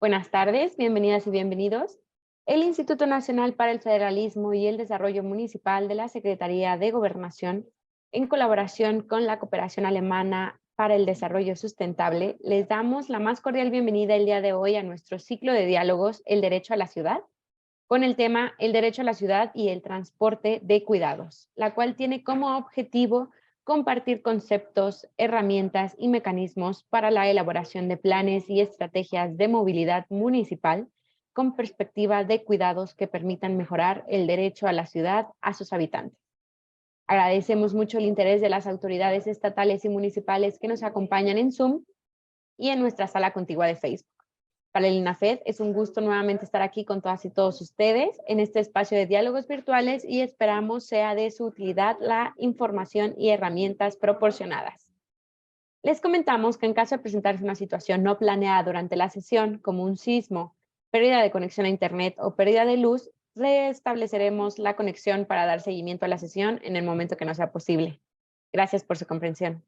Buenas tardes, bienvenidas y bienvenidos. El Instituto Nacional para el Federalismo y el Desarrollo Municipal de la Secretaría de Gobernación, en colaboración con la Cooperación Alemana para el Desarrollo Sustentable, les damos la más cordial bienvenida el día de hoy a nuestro ciclo de diálogos El Derecho a la Ciudad, con el tema El Derecho a la Ciudad y el Transporte de Cuidados, la cual tiene como objetivo compartir conceptos, herramientas y mecanismos para la elaboración de planes y estrategias de movilidad municipal con perspectiva de cuidados que permitan mejorar el derecho a la ciudad a sus habitantes. Agradecemos mucho el interés de las autoridades estatales y municipales que nos acompañan en Zoom y en nuestra sala contigua de Facebook. Para el INAFED es un gusto nuevamente estar aquí con todas y todos ustedes en este espacio de diálogos virtuales y esperamos sea de su utilidad la información y herramientas proporcionadas. Les comentamos que en caso de presentarse una situación no planeada durante la sesión, como un sismo, pérdida de conexión a internet o pérdida de luz, restableceremos la conexión para dar seguimiento a la sesión en el momento que no sea posible. Gracias por su comprensión.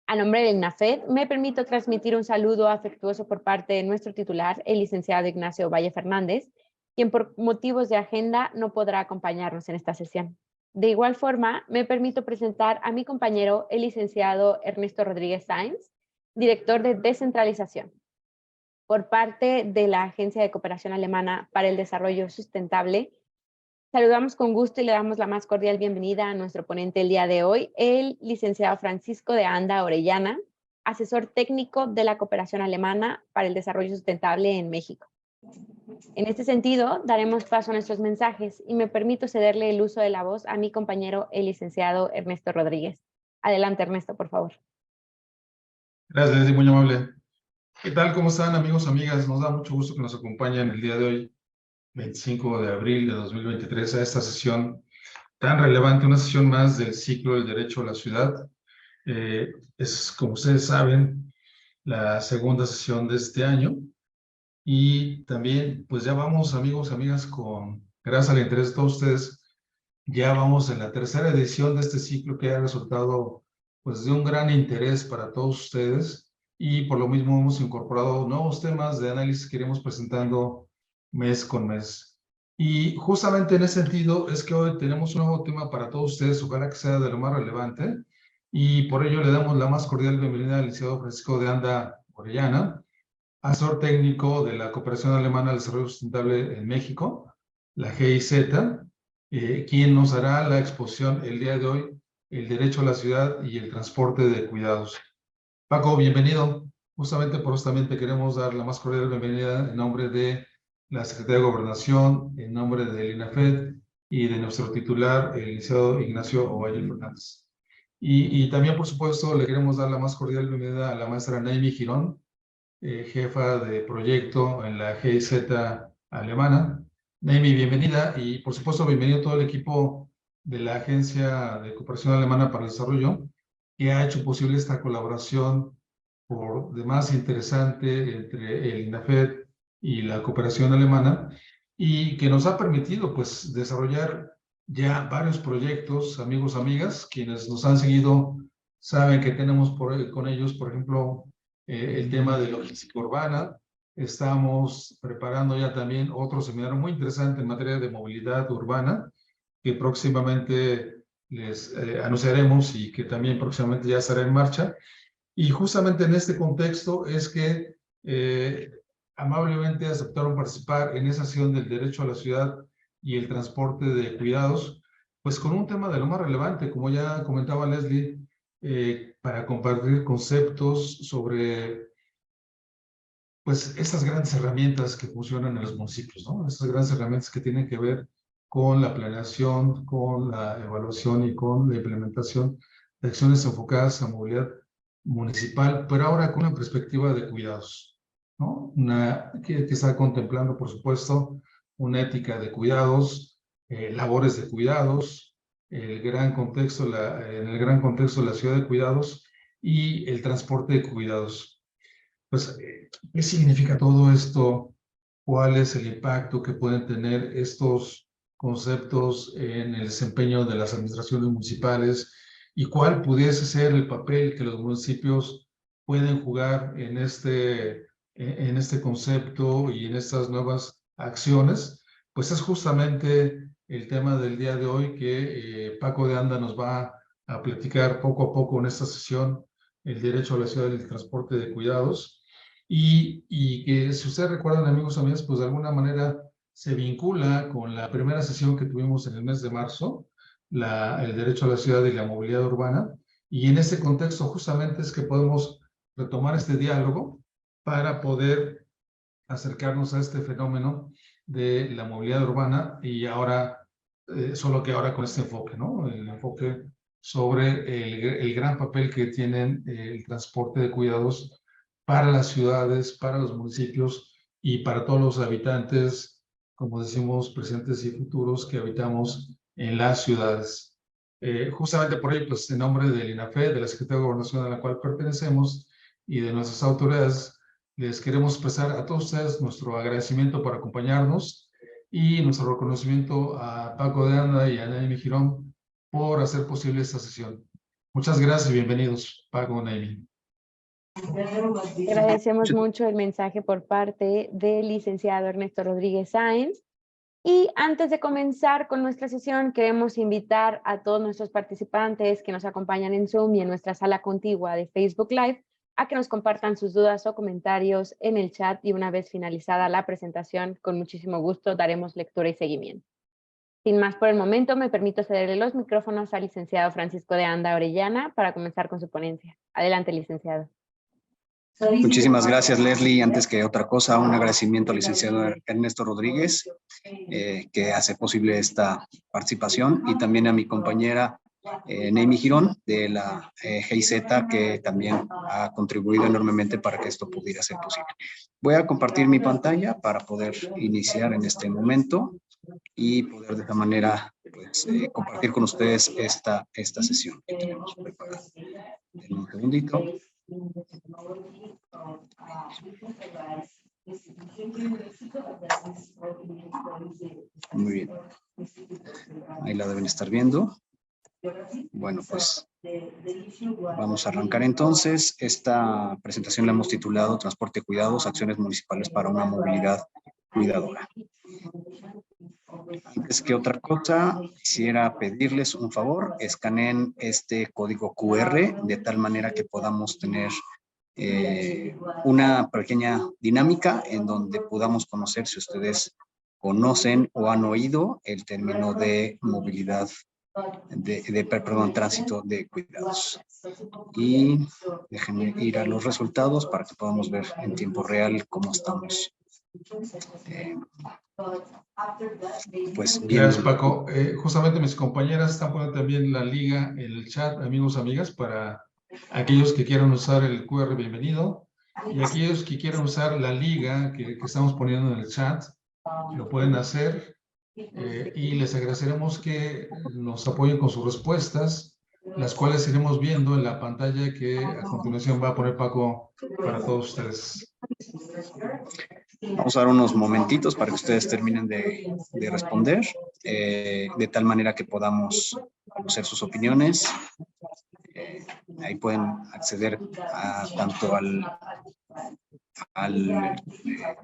A nombre del INAFED, me permito transmitir un saludo afectuoso por parte de nuestro titular, el licenciado Ignacio Valle Fernández, quien por motivos de agenda no podrá acompañarnos en esta sesión. De igual forma, me permito presentar a mi compañero, el licenciado Ernesto Rodríguez Sáenz, director de descentralización. Por parte de la Agencia de Cooperación Alemana para el Desarrollo Sustentable, saludamos con gusto y le damos la más cordial bienvenida a nuestro ponente el día de hoy, el licenciado Francisco de Anda Orellana, asesor técnico de la Cooperación Alemana para el Desarrollo Sustentable en México. En este sentido, daremos paso a nuestros mensajes y me permito cederle el uso de la voz a mi compañero, el licenciado Ernesto Rodríguez. Adelante, Ernesto, por favor. Gracias, Leslie, muy amable. ¿Qué tal? ¿Cómo están, amigos, amigas? Nos da mucho gusto que nos acompañen el día de hoy, 25 de abril de 2023, a esta sesión tan relevante, una sesión más del ciclo del Derecho a la Ciudad. Es, como ustedes saben, la segunda sesión de este año y también, pues ya vamos, amigos, amigas, gracias al interés de todos ustedes, ya vamos en la tercera edición de este ciclo que ha resultado, pues, de un gran interés para todos ustedes. Y por lo mismo hemos incorporado nuevos temas de análisis que iremos presentando mes con mes. Y justamente en ese sentido es que hoy tenemos un nuevo tema para todos ustedes, ojalá que sea de lo más relevante, y por ello le damos la más cordial bienvenida al licenciado Francisco de Anda Orellana, asesor técnico de la Cooperación Alemana al Desarrollo Sustentable en México, la GIZ, quien nos hará la exposición el día de hoy, el derecho a la ciudad y el transporte de cuidados. Paco, bienvenido. Justamente por eso también te queremos dar la más cordial bienvenida en nombre de la Secretaría de Gobernación, en nombre del INAFED y de nuestro titular, el licenciado Ignacio Ovalle Fernández. Y también, por supuesto, le queremos dar la más cordial bienvenida a la maestra Naimi Girón, jefa de proyecto en la GIZ alemana. Naimi, bienvenida, y por supuesto bienvenido todo el equipo de la Agencia de Cooperación Alemana para el Desarrollo, que ha hecho posible esta colaboración por demás interesante entre el INAFED y la cooperación alemana, y que nos ha permitido, pues, desarrollar ya varios proyectos. Amigos, amigas, quienes nos han seguido saben que tenemos con ellos, por ejemplo, el tema de logística urbana. Estamos preparando ya también otro seminario muy interesante en materia de movilidad urbana, que próximamente les anunciaremos y que también próximamente ya estará en marcha. Y justamente en este contexto es que amablemente aceptaron participar en esa sesión del derecho a la ciudad y el transporte de cuidados, pues con un tema de lo más relevante, como ya comentaba Leslie, para compartir conceptos sobre, pues, estas grandes herramientas que funcionan en los municipios, ¿no? Estas grandes herramientas que tienen que ver con la planeación, con la evaluación y con la implementación de acciones enfocadas a movilidad municipal, pero ahora con una perspectiva de cuidados, ¿no? Que está contemplando, por supuesto, una ética de cuidados, labores de cuidados, en el gran contexto de la ciudad de cuidados y el transporte de cuidados. Pues, ¿qué significa todo esto? ¿Cuál es el impacto que pueden tener estos conceptos en el desempeño de las administraciones municipales? ¿Y cuál pudiese ser el papel que los municipios pueden jugar en este en este concepto y en estas nuevas acciones, pues es justamente el tema del día de hoy que Paco de Anda nos va a platicar poco a poco en esta sesión, el derecho a la ciudad del transporte de cuidados, y que si ustedes recuerdan, amigos y amigas, pues de alguna manera se vincula con la primera sesión que tuvimos en el mes de marzo, el derecho a la ciudad y la movilidad urbana, y en ese contexto justamente es que podemos retomar este diálogo para poder acercarnos a este fenómeno de la movilidad urbana y ahora, solo que ahora con este enfoque, ¿no? El enfoque sobre el gran papel que tienen el transporte de cuidados para las ciudades, para los municipios y para todos los habitantes, como decimos, presentes y futuros que habitamos en las ciudades. Justamente por ello, pues en nombre del INAFE, de la Secretaría de Gobernación a la cual pertenecemos y de nuestras autoridades, les queremos expresar a todos ustedes nuestro agradecimiento por acompañarnos y nuestro reconocimiento a Paco de Anda y a Naimi Girón por hacer posible esta sesión. Muchas gracias y bienvenidos, Paco, Naimi. Agradecemos mucho el mensaje por parte del licenciado Ernesto Rodríguez Sáenz. Y antes de comenzar con nuestra sesión, queremos invitar a todos nuestros participantes que nos acompañan en Zoom y en nuestra sala contigua de Facebook Live a que nos compartan sus dudas o comentarios en el chat, y una vez finalizada la presentación, con muchísimo gusto daremos lectura y seguimiento. Sin más por el momento, me permito cederle los micrófonos al licenciado Francisco de Anda Orellana para comenzar con su ponencia. Adelante, licenciado. Muchísimas gracias, Leslie. Antes que otra cosa, un agradecimiento al licenciado Ernesto Rodríguez, que hace posible esta participación, y también a mi compañera Naimi Girón de la GIZ, que también ha contribuido enormemente para que esto pudiera ser posible. Voy a compartir mi pantalla para poder iniciar en este momento y poder de esta manera pues, compartir con ustedes esta sesión que tenemos preparada. En un segundito. Muy bien. Ahí la deben estar viendo. Bueno, pues vamos a arrancar entonces. Esta presentación la hemos titulado Transporte Cuidados, acciones municipales para una movilidad cuidadora. Antes que otra cosa, quisiera pedirles un favor: escaneen este código QR de tal manera que podamos tener una pequeña dinámica en donde podamos conocer si ustedes conocen o han oído el término de movilidad, perdón, tránsito de cuidados. Y déjenme ir a los resultados para que podamos ver en tiempo real cómo estamos. Pues bien. Gracias, Paco. Justamente mis compañeras están poniendo también la liga en el chat, amigos, amigas, para aquellos que quieran usar el QR, bienvenido. Y aquellos que quieran usar la liga que estamos poniendo en el chat, lo pueden hacer. Y les agradeceremos que nos apoyen con sus respuestas, las cuales iremos viendo en la pantalla que a continuación va a poner Paco para todos ustedes. Vamos a dar unos momentitos para que ustedes terminen de responder, de tal manera que podamos conocer sus opiniones. Ahí pueden acceder tanto al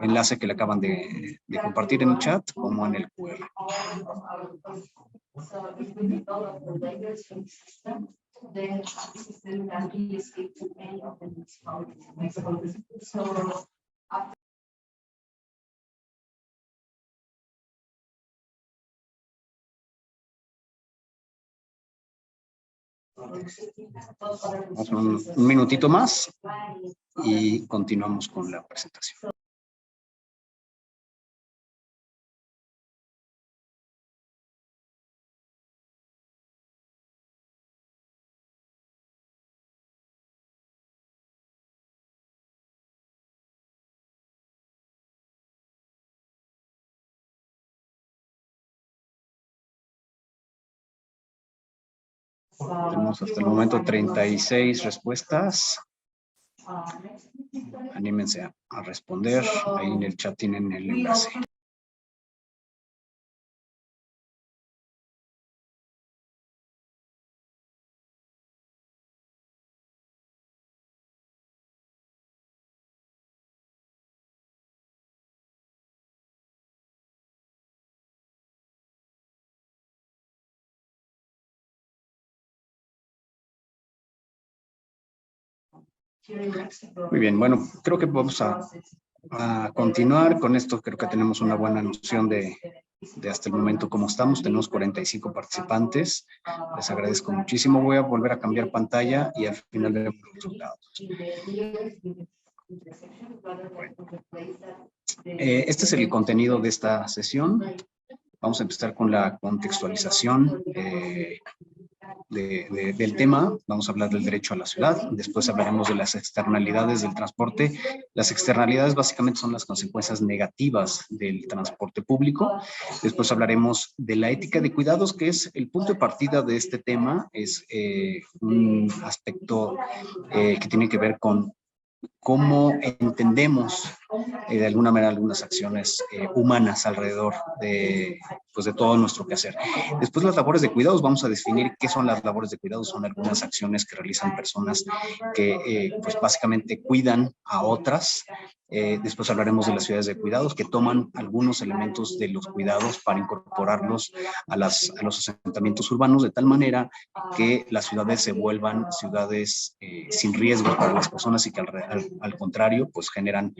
enlace que le acaban de compartir en el chat como en el QR. Vamos un minutito más y continuamos con la presentación. Tenemos hasta el momento 36 respuestas. Anímense a responder. Ahí en el chat tienen el enlace. Muy bien, bueno, creo que vamos a continuar con esto. Creo que tenemos una buena noción de hasta el momento cómo estamos. Tenemos 45 participantes. Les agradezco muchísimo. Voy a volver a cambiar pantalla y al final veremos los resultados. Este es el contenido de esta sesión. Vamos a empezar con la contextualización del tema. Vamos a hablar del derecho a la ciudad. Después hablaremos de las externalidades del transporte. Las externalidades básicamente son las consecuencias negativas del transporte público. Después hablaremos de la ética de cuidados, que es el punto de partida de este tema. Es un aspecto que tiene que ver con cómo entendemos de alguna manera algunas acciones humanas alrededor de todo nuestro quehacer. Después, las labores de cuidados. Vamos a definir qué son las labores de cuidados. Son algunas acciones que realizan personas que pues básicamente cuidan a otras. Después hablaremos de las ciudades de cuidados, que toman algunos elementos de los cuidados para incorporarlos a los asentamientos urbanos, de tal manera que las ciudades se vuelvan ciudades sin riesgo para las personas y que al contrario, pues generan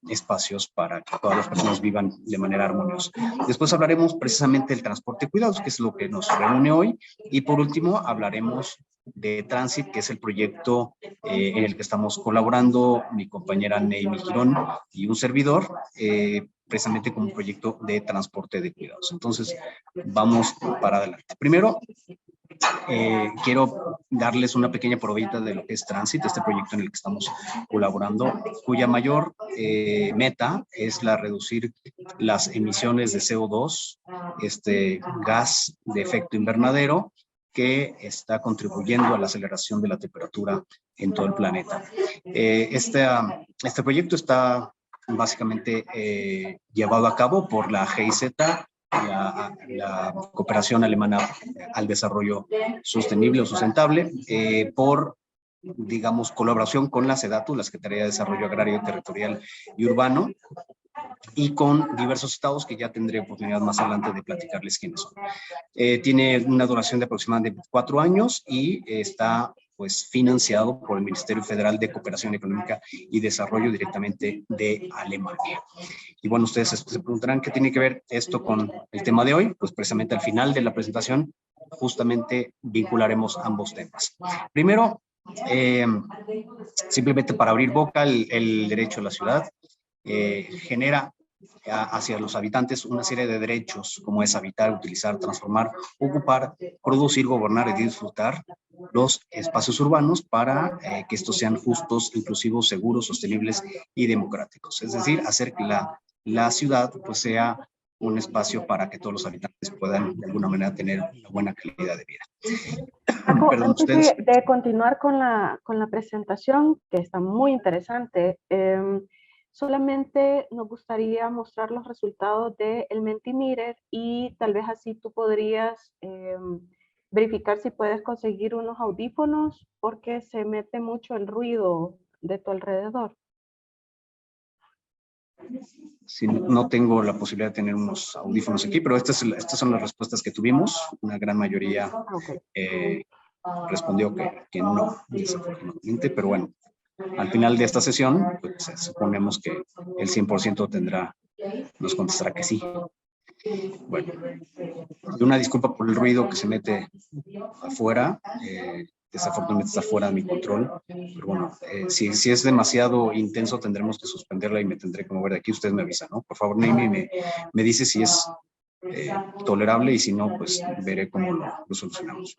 espacios para que todas las personas vivan de manera armoniosa. Después hablaremos precisamente del transporte de cuidados, que es lo que nos reúne hoy. Y por último, hablaremos de Transit, que es el proyecto en el que estamos colaborando mi compañera Neimi Girón y un servidor, precisamente como un proyecto de transporte de cuidados. Entonces, vamos para adelante. Primero, quiero darles una pequeña probadita de lo que es Transit, este proyecto en el que estamos colaborando, cuya mayor meta es la reducir las emisiones de CO2, este gas de efecto invernadero, que está contribuyendo a la aceleración de la temperatura en todo el planeta. Este proyecto está básicamente llevado a cabo por la GIZ, la Cooperación Alemana al Desarrollo Sostenible o Sustentable, por, digamos, colaboración con la SEDATU, la Secretaría de Desarrollo Agrario, Territorial y Urbano, y con diversos estados que ya tendré oportunidad más adelante de platicarles quiénes son. Tiene una duración de aproximadamente 4 años y está pues financiado por el Ministerio Federal de Cooperación Económica y Desarrollo directamente de Alemania. Y bueno, ustedes se preguntarán qué tiene que ver esto con el tema de hoy. Pues precisamente al final de la presentación justamente vincularemos ambos temas. Primero, simplemente para abrir boca, el derecho a la ciudad genera hacia los habitantes una serie de derechos, como es habitar, utilizar, transformar, ocupar, producir, gobernar y disfrutar los espacios urbanos para que estos sean justos, inclusivos, seguros, sostenibles y democráticos. Es decir, hacer que la ciudad pues sea un espacio para que todos los habitantes puedan de alguna manera tener una buena calidad de vida. Perdón, antes de continuar con la presentación, que está muy interesante, solamente nos gustaría mostrar los resultados del Mentimeter y tal vez así tú podrías verificar si puedes conseguir unos audífonos porque se mete mucho el ruido de tu alrededor. Sí, no tengo la posibilidad de tener unos audífonos aquí, pero estas son las respuestas que tuvimos. Una gran mayoría respondió que no, desafortunadamente, pero bueno, al final de esta sesión, pues suponemos que el 100% nos contestará que sí. Bueno, una disculpa por el ruido que se mete afuera, desafortunadamente está fuera de mi control, pero bueno, si es demasiado intenso tendremos que suspenderla y me tendré que mover de aquí. Ustedes me avisan, ¿no? Por favor, Neimi me dice si es tolerable y si no, pues veré cómo lo solucionamos.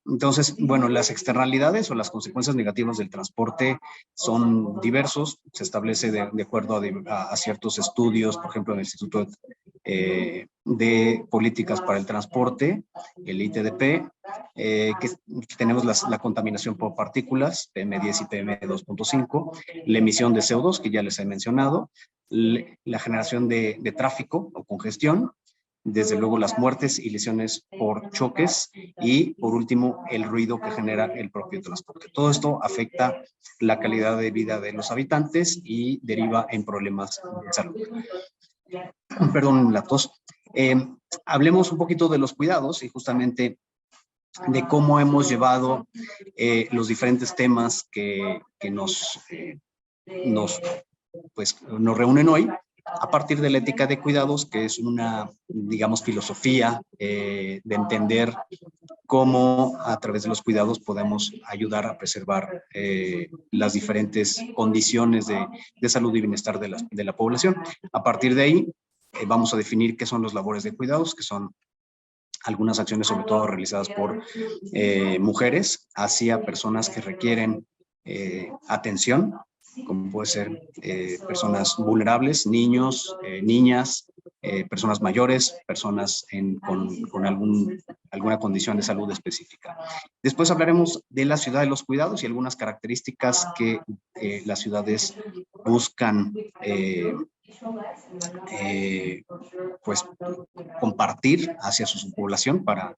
Entonces, bueno, las externalidades o las consecuencias negativas del transporte son diversos. Se establece de acuerdo a ciertos estudios, por ejemplo, en el Instituto de Políticas para el Transporte, el ITDP, que tenemos la contaminación por partículas, PM10 y PM2.5, la emisión de CO2, que ya les he mencionado, la generación de tráfico o congestión, desde luego las muertes y lesiones por choques y, por último, el ruido que genera el propio transporte. Todo esto afecta la calidad de vida de los habitantes y deriva en problemas de salud. Perdón, la tos. Hablemos un poquito de los cuidados y justamente de cómo hemos llevado los diferentes temas que nos reúnen hoy, a partir de la ética de cuidados, que es una, digamos, filosofía de entender cómo a través de los cuidados podemos ayudar a preservar las diferentes condiciones de salud y bienestar de la población. A partir de ahí, vamos a definir qué son las labores de cuidados, que son algunas acciones sobre todo realizadas por mujeres hacia personas que requieren atención, como puede ser personas vulnerables, niños, niñas, personas mayores, personas con alguna condición de salud específica. Después hablaremos de la ciudad de los cuidados y algunas características que las ciudades buscan pues compartir hacia su población para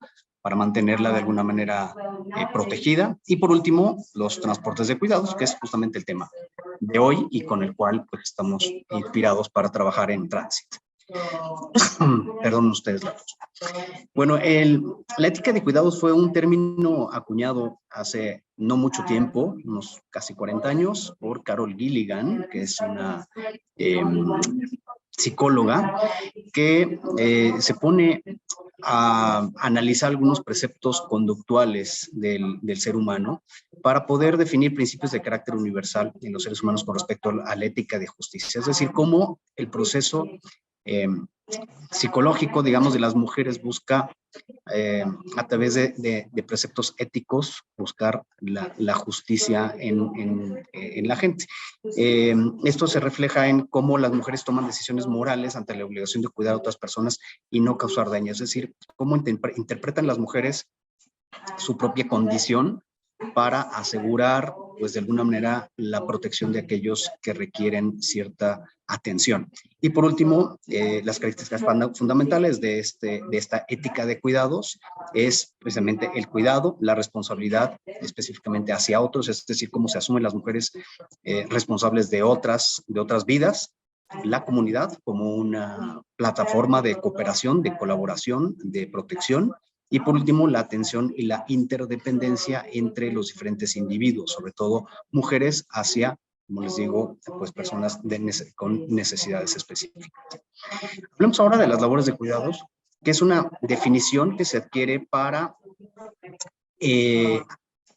mantenerla de alguna manera protegida. Y por último, los transportes de cuidados, que es justamente el tema de hoy y con el cual pues, estamos inspirados para trabajar en tránsito. Perdón ustedes la voz. Bueno, la ética de cuidados fue un término acuñado hace no mucho tiempo, unos casi 40 años, por Carol Gilligan, que es una psicóloga que se pone a analizar algunos preceptos conductuales del ser humano para poder definir principios de carácter universal en los seres humanos con respecto a la ética de justicia. Es decir, cómo el proceso psicológico, digamos, de las mujeres busca a través de preceptos éticos buscar la justicia en la gente. Esto se refleja en cómo las mujeres toman decisiones morales ante la obligación de cuidar a otras personas y no causar daño. Es decir, cómo interpretan las mujeres su propia condición para asegurar, pues de alguna manera, la protección de aquellos que requieren cierta atención. Y por último, las características fundamentales de esta ética de cuidados es precisamente el cuidado, la responsabilidad específicamente hacia otros, es decir, cómo se asumen las mujeres responsables de otras vidas, la comunidad como una plataforma de cooperación, de colaboración, de protección, y por último, la atención y la interdependencia entre los diferentes individuos, sobre todo mujeres hacia, como les digo, pues personas con necesidades específicas. Hablemos ahora de las labores de cuidados, que es una definición que se adquiere para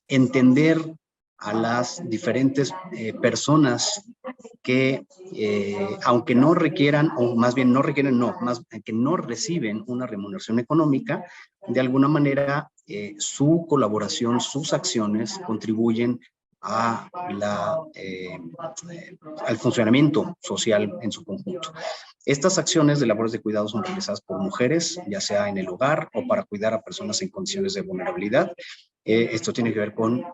entender a las diferentes personas que, aunque no requieran, o más bien no requieren, no, más que no reciben una remuneración económica, de alguna manera su colaboración, sus acciones contribuyen a al funcionamiento social en su conjunto. Estas acciones de labores de cuidado son realizadas por mujeres, ya sea en el hogar o para cuidar a personas en condiciones de vulnerabilidad. Esto tiene que ver con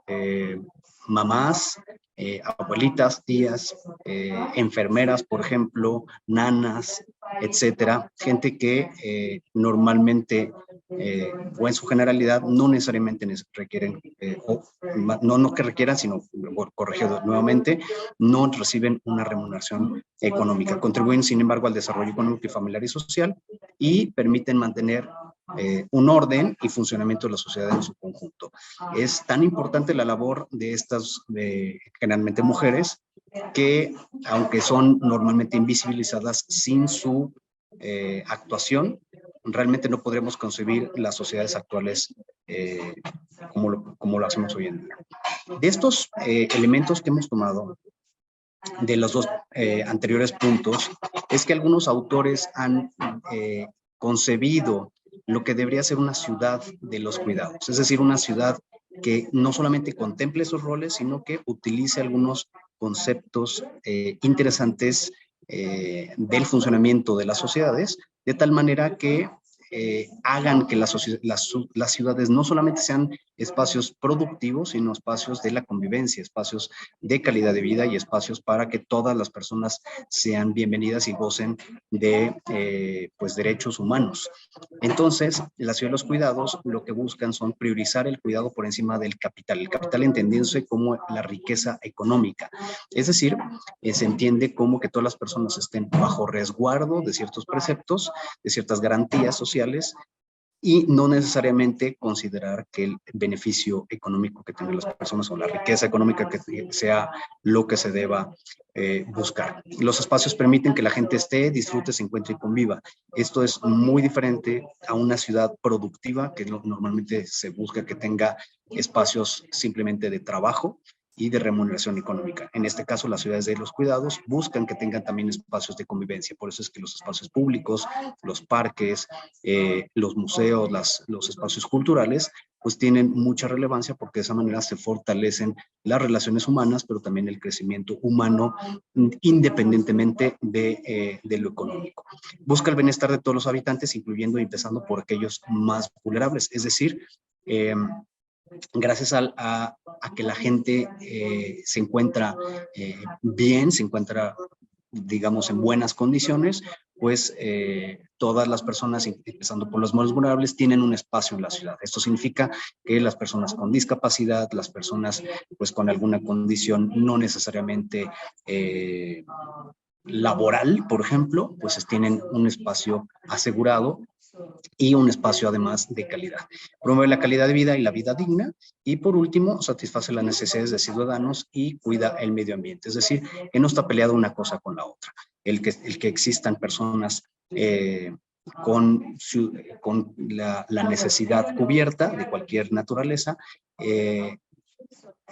mamás, abuelitas, tías, enfermeras, por ejemplo, nanas, etcétera, gente que normalmente o en su generalidad no necesariamente requieren, no que requieran, sino, corregido nuevamente, no reciben una remuneración económica. Contribuyen, sin embargo, al desarrollo económico y familiar y social y permiten mantener un orden y funcionamiento de la sociedad en su conjunto. Es tan importante la labor de estas, generalmente mujeres, que aunque son normalmente invisibilizadas sin su actuación, realmente no podremos concebir las sociedades actuales como lo hacemos hoy en día. De estos elementos que hemos tomado, de los dos anteriores puntos, es que algunos autores han concebido lo que debería ser una ciudad de los cuidados, es decir, una ciudad que no solamente contemple esos roles, sino que utilice algunos conceptos interesantes del funcionamiento de las sociedades, de tal manera que hagan que las ciudades no solamente sean espacios productivos, sino espacios de la convivencia, espacios de calidad de vida y espacios para que todas las personas sean bienvenidas y gocen de pues derechos humanos. Entonces, la ciudad de los cuidados lo que buscan son priorizar el cuidado por encima del capital, el capital entendiéndose como la riqueza económica. Es decir, se entiende como que todas las personas estén bajo resguardo de ciertos preceptos, de ciertas garantías sociales, y no necesariamente considerar que el beneficio económico que tengan las personas o la riqueza económica que sea lo que se deba buscar. Los espacios permiten que la gente esté, disfrute, se encuentre y conviva. Esto es muy diferente a una ciudad productiva que normalmente se busca que tenga espacios simplemente de trabajo y de remuneración económica. En este caso, las ciudades de los cuidados buscan que tengan también espacios de convivencia. Por eso es que los espacios públicos, los parques, los museos, los espacios culturales, pues tienen mucha relevancia porque de esa manera se fortalecen las relaciones humanas, pero también el crecimiento humano independientemente de lo económico. Busca el bienestar de todos los habitantes, incluyendo y empezando por aquellos más vulnerables, es decir, gracias a que la gente se encuentra bien, se encuentra, digamos, en buenas condiciones, pues todas las personas, empezando por los más vulnerables, tienen un espacio en la ciudad. Esto significa que las personas con discapacidad, las personas pues con alguna condición no necesariamente laboral, por ejemplo, pues tienen un espacio asegurado y un espacio además de calidad. Promueve la calidad de vida y la vida digna y por último satisface las necesidades de ciudadanos y cuida el medio ambiente, es decir, que no está peleado una cosa con la otra. El que existan personas con la necesidad cubierta de cualquier naturaleza,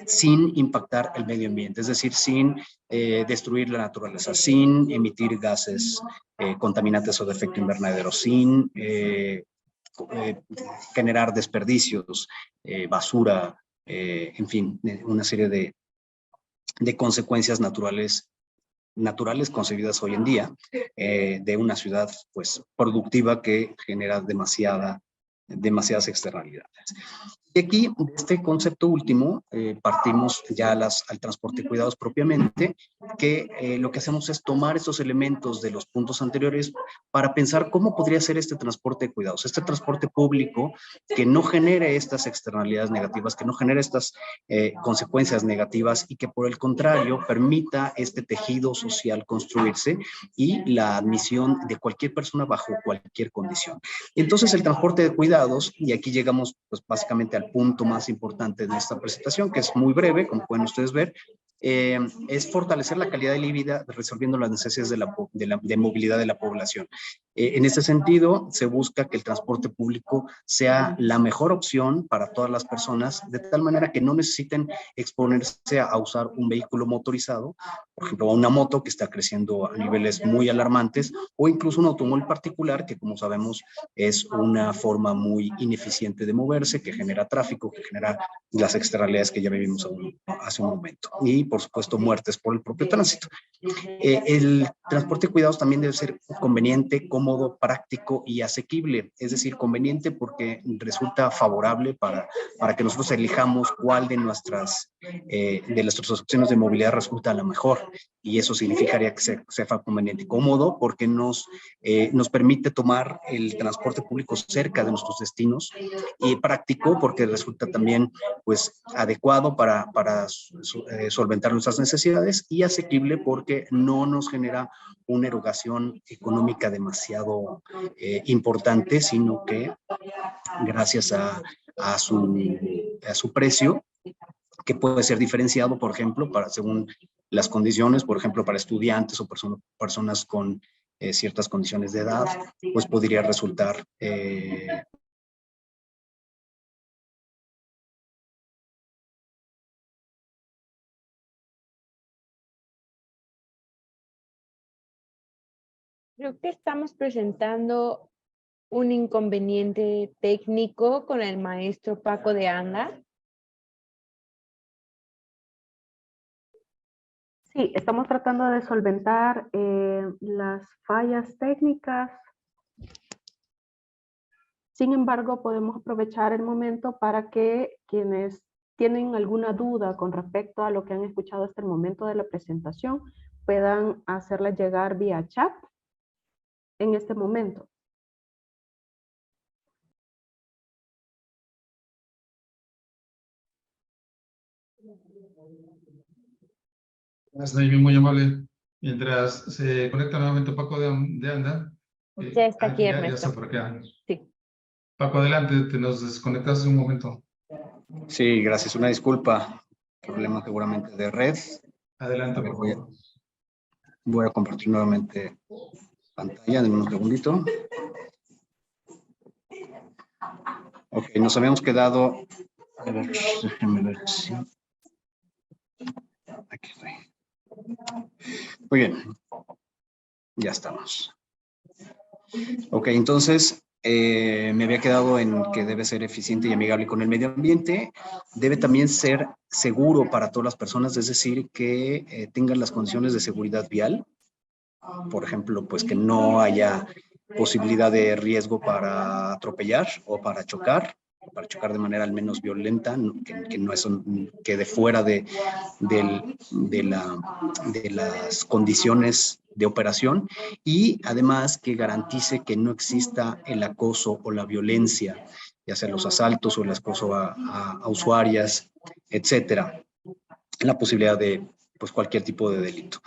sin impactar el medio ambiente, es decir, sin destruir la naturaleza, sin emitir gases contaminantes o de efecto invernadero, sin generar desperdicios, basura, en fin, una serie de consecuencias naturales concebidas hoy en día de una ciudad pues productiva que genera demasiadas externalidades. Y aquí, de este concepto último, partimos ya al transporte de cuidados propiamente, que lo que hacemos es tomar estos elementos de los puntos anteriores para pensar cómo podría ser este transporte de cuidados, este transporte público que no genere estas externalidades negativas, que no genere estas consecuencias negativas y que por el contrario permita este tejido social construirse y la admisión de cualquier persona bajo cualquier condición. Entonces el transporte de cuidados, y aquí llegamos pues básicamente al punto más importante de esta presentación, que es muy breve, como pueden ustedes ver, es fortalecer la calidad de vida resolviendo las necesidades de movilidad de la población. En este sentido, se busca que el transporte público sea la mejor opción para todas las personas, de tal manera que no necesiten exponerse a usar un vehículo motorizado, por ejemplo, a una moto que está creciendo a niveles muy alarmantes, o incluso un automóvil particular que, como sabemos, es una forma muy ineficiente de moverse, que genera tráfico, que genera las externalidades que ya vivimos hace un momento. Y, por supuesto, muertes por el propio tránsito. El transporte de cuidados también debe ser conveniente, cómodo, práctico y asequible. Es decir, conveniente porque resulta favorable para que nosotros elijamos cuál de nuestras opciones de movilidad resulta la mejor. Y eso significaría que sea conveniente, cómodo, porque nos permite tomar el transporte público cerca de nuestros destinos, y práctico porque resulta también pues adecuado para solventar nuestras necesidades, y asequible porque no nos genera una erogación económica demasiado importante, sino que gracias a su precio, que puede ser diferenciado, por ejemplo, según las condiciones, por ejemplo, para estudiantes o personas con ciertas condiciones de edad, pues podría resultar Creo que estamos presentando un inconveniente técnico con el maestro Paco de Anda. Sí, estamos tratando de solventar las fallas técnicas. Sin embargo, podemos aprovechar el momento para que quienes tienen alguna duda con respecto a lo que han escuchado hasta el momento de la presentación puedan hacerla llegar vía chat en este momento. Gracias, Naimi, muy amable. Mientras se conecta nuevamente Paco de Anda. Ya está aquí, Ya Ernesto. está por acá. Sí. Paco, adelante, te nos desconectaste un momento. Sí, gracias. Una disculpa. Problema seguramente de red. Adelante, A ver, por favor. voy a compartir nuevamente pantalla en un segundito. Ok, nos habíamos quedado. A ver, déjenme ver si. Aquí estoy. Muy bien. Ya estamos. Ok, entonces me había quedado en que debe ser eficiente y amigable con el medio ambiente. Debe también ser seguro para todas las personas, es decir, que tengan las condiciones de seguridad vial. Por ejemplo, pues que no haya posibilidad de riesgo para atropellar o para chocar de manera al menos violenta, que no es quede fuera de las condiciones de operación, y además que garantice que no exista el acoso o la violencia, ya sea los asaltos o el acoso a usuarias, etcétera, la posibilidad de pues, cualquier tipo de delito.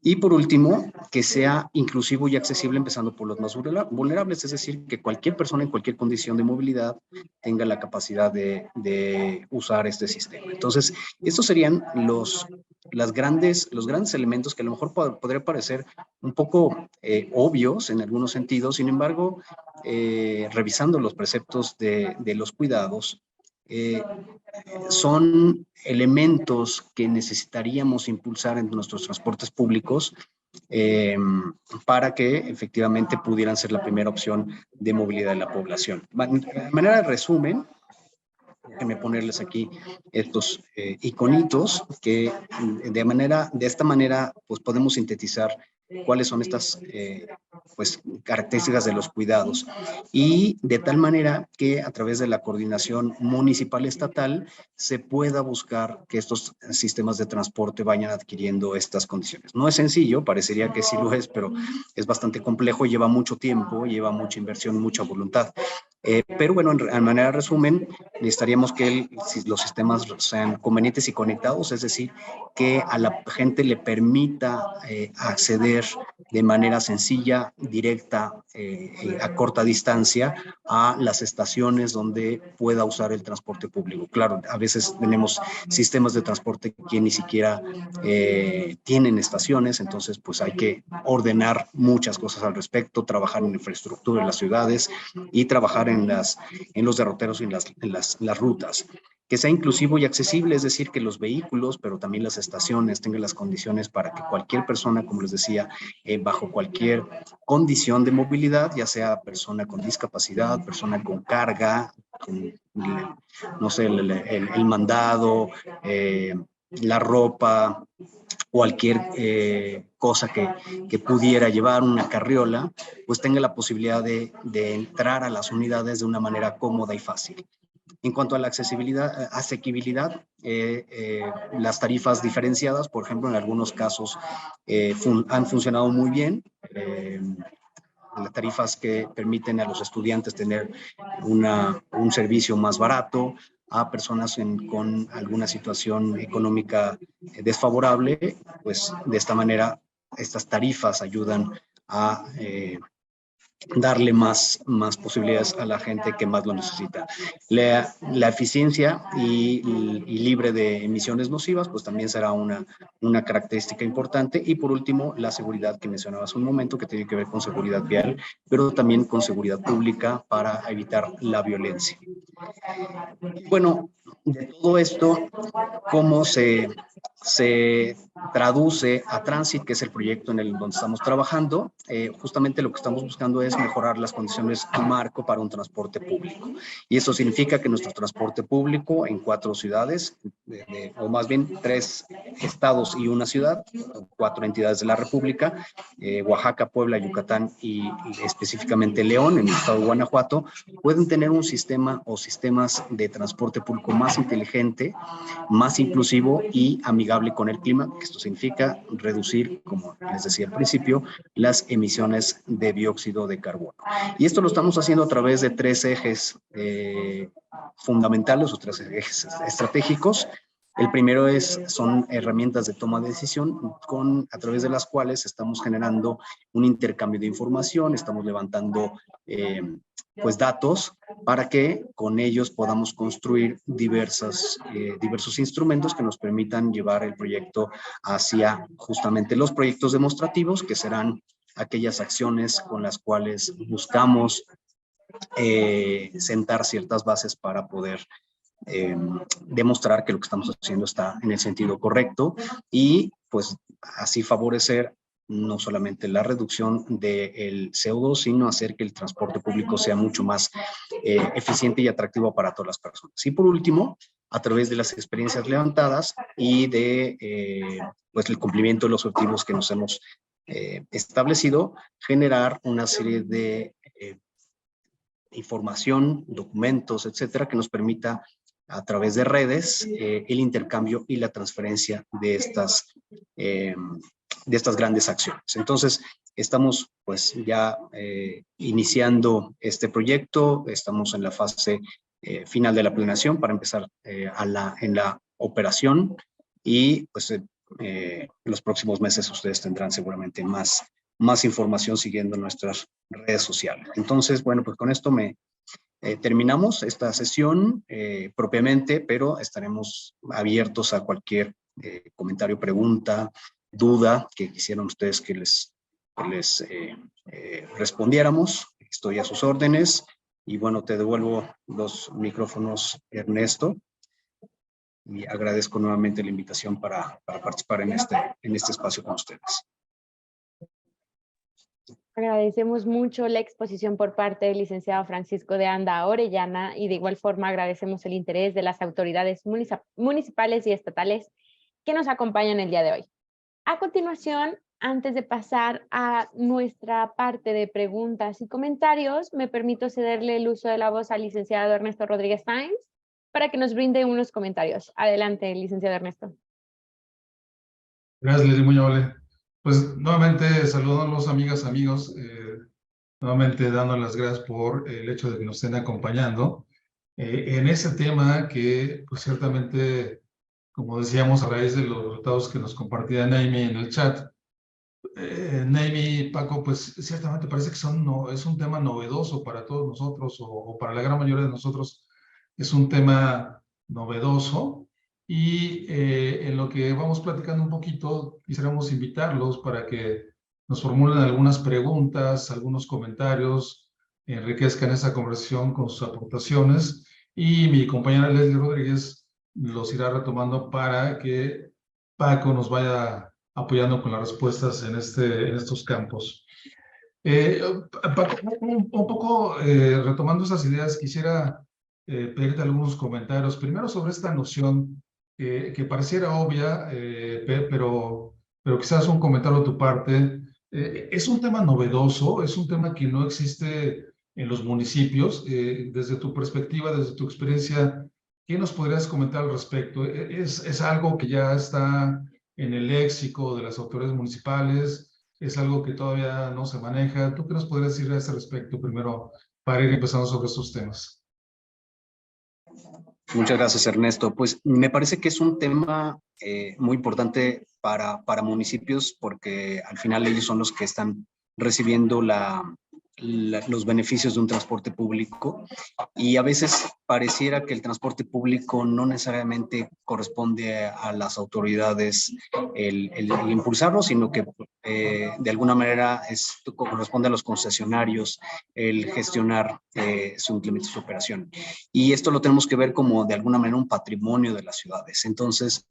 Y por último, que sea inclusivo y accesible, empezando por los más vulnerables, es decir, que cualquier persona en cualquier condición de movilidad tenga la capacidad de usar este sistema. Entonces, estos serían los grandes elementos que a lo mejor podría parecer un poco obvios en algunos sentidos. Sin embargo, revisando los preceptos de los cuidados, son elementos que necesitaríamos impulsar en nuestros transportes públicos para que efectivamente pudieran ser la primera opción de movilidad de la población. De manera de resumen, déjenme ponerles aquí estos iconitos que de esta manera pues podemos sintetizar cuáles son estas pues, características de los cuidados, y de tal manera que a través de la coordinación municipal estatal se pueda buscar que estos sistemas de transporte vayan adquiriendo estas condiciones. No es sencillo, parecería que sí lo es, pero es bastante complejo, lleva mucho tiempo, lleva mucha inversión, mucha voluntad. Pero bueno, en manera de resumen, necesitaríamos que los sistemas sean convenientes y conectados, es decir, que a la gente le permita acceder de manera sencilla, directa, a corta distancia a las estaciones donde pueda usar el transporte público. Claro, a veces tenemos sistemas de transporte que ni siquiera tienen estaciones, entonces pues hay que ordenar muchas cosas al respecto, trabajar en infraestructura en las ciudades y trabajar en los derroteros y en las rutas. Que sea inclusivo y accesible, es decir, que los vehículos, pero también las estaciones tengan las condiciones para que cualquier persona, como les decía, bajo cualquier condición de movilidad, ya sea persona con discapacidad, persona con carga, no sé, el mandado, la ropa, cualquier cosa que pudiera llevar una carriola, pues tenga la posibilidad de entrar a las unidades de una manera cómoda y fácil. En cuanto a la asequibilidad, las tarifas diferenciadas, por ejemplo, en algunos casos han funcionado muy bien. Las tarifas que permiten a los estudiantes tener un servicio más barato, a personas con alguna situación económica desfavorable, pues de esta manera estas tarifas ayudan a darle más posibilidades a la gente que más lo necesita. La eficiencia y libre de emisiones nocivas, pues también será una característica importante. Y por último, la seguridad que mencionaba hace un momento, que tiene que ver con seguridad vial, pero también con seguridad pública para evitar la violencia. Bueno, de todo esto, ¿cómo se traduce a Transit, que es el proyecto en el donde estamos trabajando? Justamente lo que estamos buscando es mejorar las condiciones marco para un transporte público. Y eso significa que nuestro transporte público en 4 ciudades, o más bien 3 estados y una ciudad, 4 entidades de la República, Oaxaca, Puebla, Yucatán y específicamente León, en el estado de Guanajuato, pueden tener un sistema o sistemas de transporte público más inteligente, más inclusivo y amigable con el clima, que esto significa reducir, como les decía al principio, las emisiones de dióxido de carbono. Y esto lo estamos haciendo a través de 3 ejes fundamentales o 3 ejes estratégicos. El primero son herramientas de toma de decisión a través de las cuales estamos generando un intercambio de información, estamos levantando pues datos para que con ellos podamos construir diversos instrumentos que nos permitan llevar el proyecto hacia justamente los proyectos demostrativos, que serán aquellas acciones con las cuales buscamos sentar ciertas bases para poder demostrar que lo que estamos haciendo está en el sentido correcto y pues así favorecer no solamente la reducción del CO2, sino hacer que el transporte público sea mucho más eficiente y atractivo para todas las personas. Y por último, a través de las experiencias levantadas y de pues el cumplimiento de los objetivos que nos hemos establecido, generar una serie de información, documentos, etcétera, que nos permita a través de redes el intercambio y la transferencia de estas grandes acciones. Entonces, estamos pues ya iniciando este proyecto, estamos en la fase final de la planeación para empezar en la operación y pues los próximos meses ustedes tendrán seguramente más información siguiendo nuestras redes sociales. Entonces, bueno, pues con esto terminamos esta sesión propiamente, pero estaremos abiertos a cualquier comentario, pregunta, duda que quisieran ustedes que les respondiéramos. Estoy a sus órdenes y bueno, te devuelvo los micrófonos, Ernesto, y agradezco nuevamente la invitación para participar en este espacio con ustedes. Agradecemos mucho la exposición por parte del licenciado Francisco de Anda Orellana y de igual forma agradecemos el interés de las autoridades municipales y estatales que nos acompañan el día de hoy. A continuación, antes de pasar a nuestra parte de preguntas y comentarios, me permito cederle el uso de la voz al licenciado Ernesto Rodríguez Sainz para que nos brinde unos comentarios. Adelante, licenciado Ernesto. Gracias, Leslie, muy amable. Pues nuevamente saludamos amigas, amigos, nuevamente dando las gracias por el hecho de que nos estén acompañando en ese tema que pues ciertamente, como decíamos a raíz de los resultados que nos compartía Naimi en el chat, Naimi y Paco, pues ciertamente parece que es un tema novedoso para todos nosotros o para la gran mayoría de nosotros es un tema novedoso. Y en lo que vamos platicando un poquito, quisiéramos invitarlos para que nos formulen algunas preguntas, algunos comentarios, enriquezcan esa conversación con sus aportaciones y mi compañera Leslie Rodríguez los irá retomando para que Paco nos vaya apoyando con las respuestas en estos campos. Paco, un poco retomando esas ideas, quisiera pedirte algunos comentarios. Primero sobre esta noción que pareciera obvia, pero quizás un comentario de tu parte. Es un tema novedoso, es un tema que no existe en los municipios. Desde tu perspectiva, desde tu experiencia, ¿qué nos podrías comentar al respecto? ¿Es algo que ya está en el léxico de las autoridades municipales? ¿Es algo que todavía no se maneja? ¿Tú qué nos podrías decir a ese respecto primero para ir empezando sobre estos temas? Muchas gracias, Ernesto. Pues me parece que es un tema muy importante para municipios porque al final ellos son los que están recibiendo los beneficios de un transporte público y a veces pareciera que el transporte público no necesariamente corresponde a las autoridades el impulsarlo, sino que de alguna manera corresponde a los concesionarios el gestionar su implementación, su operación. Y esto lo tenemos que ver como de alguna manera un patrimonio de las ciudades. Entonces,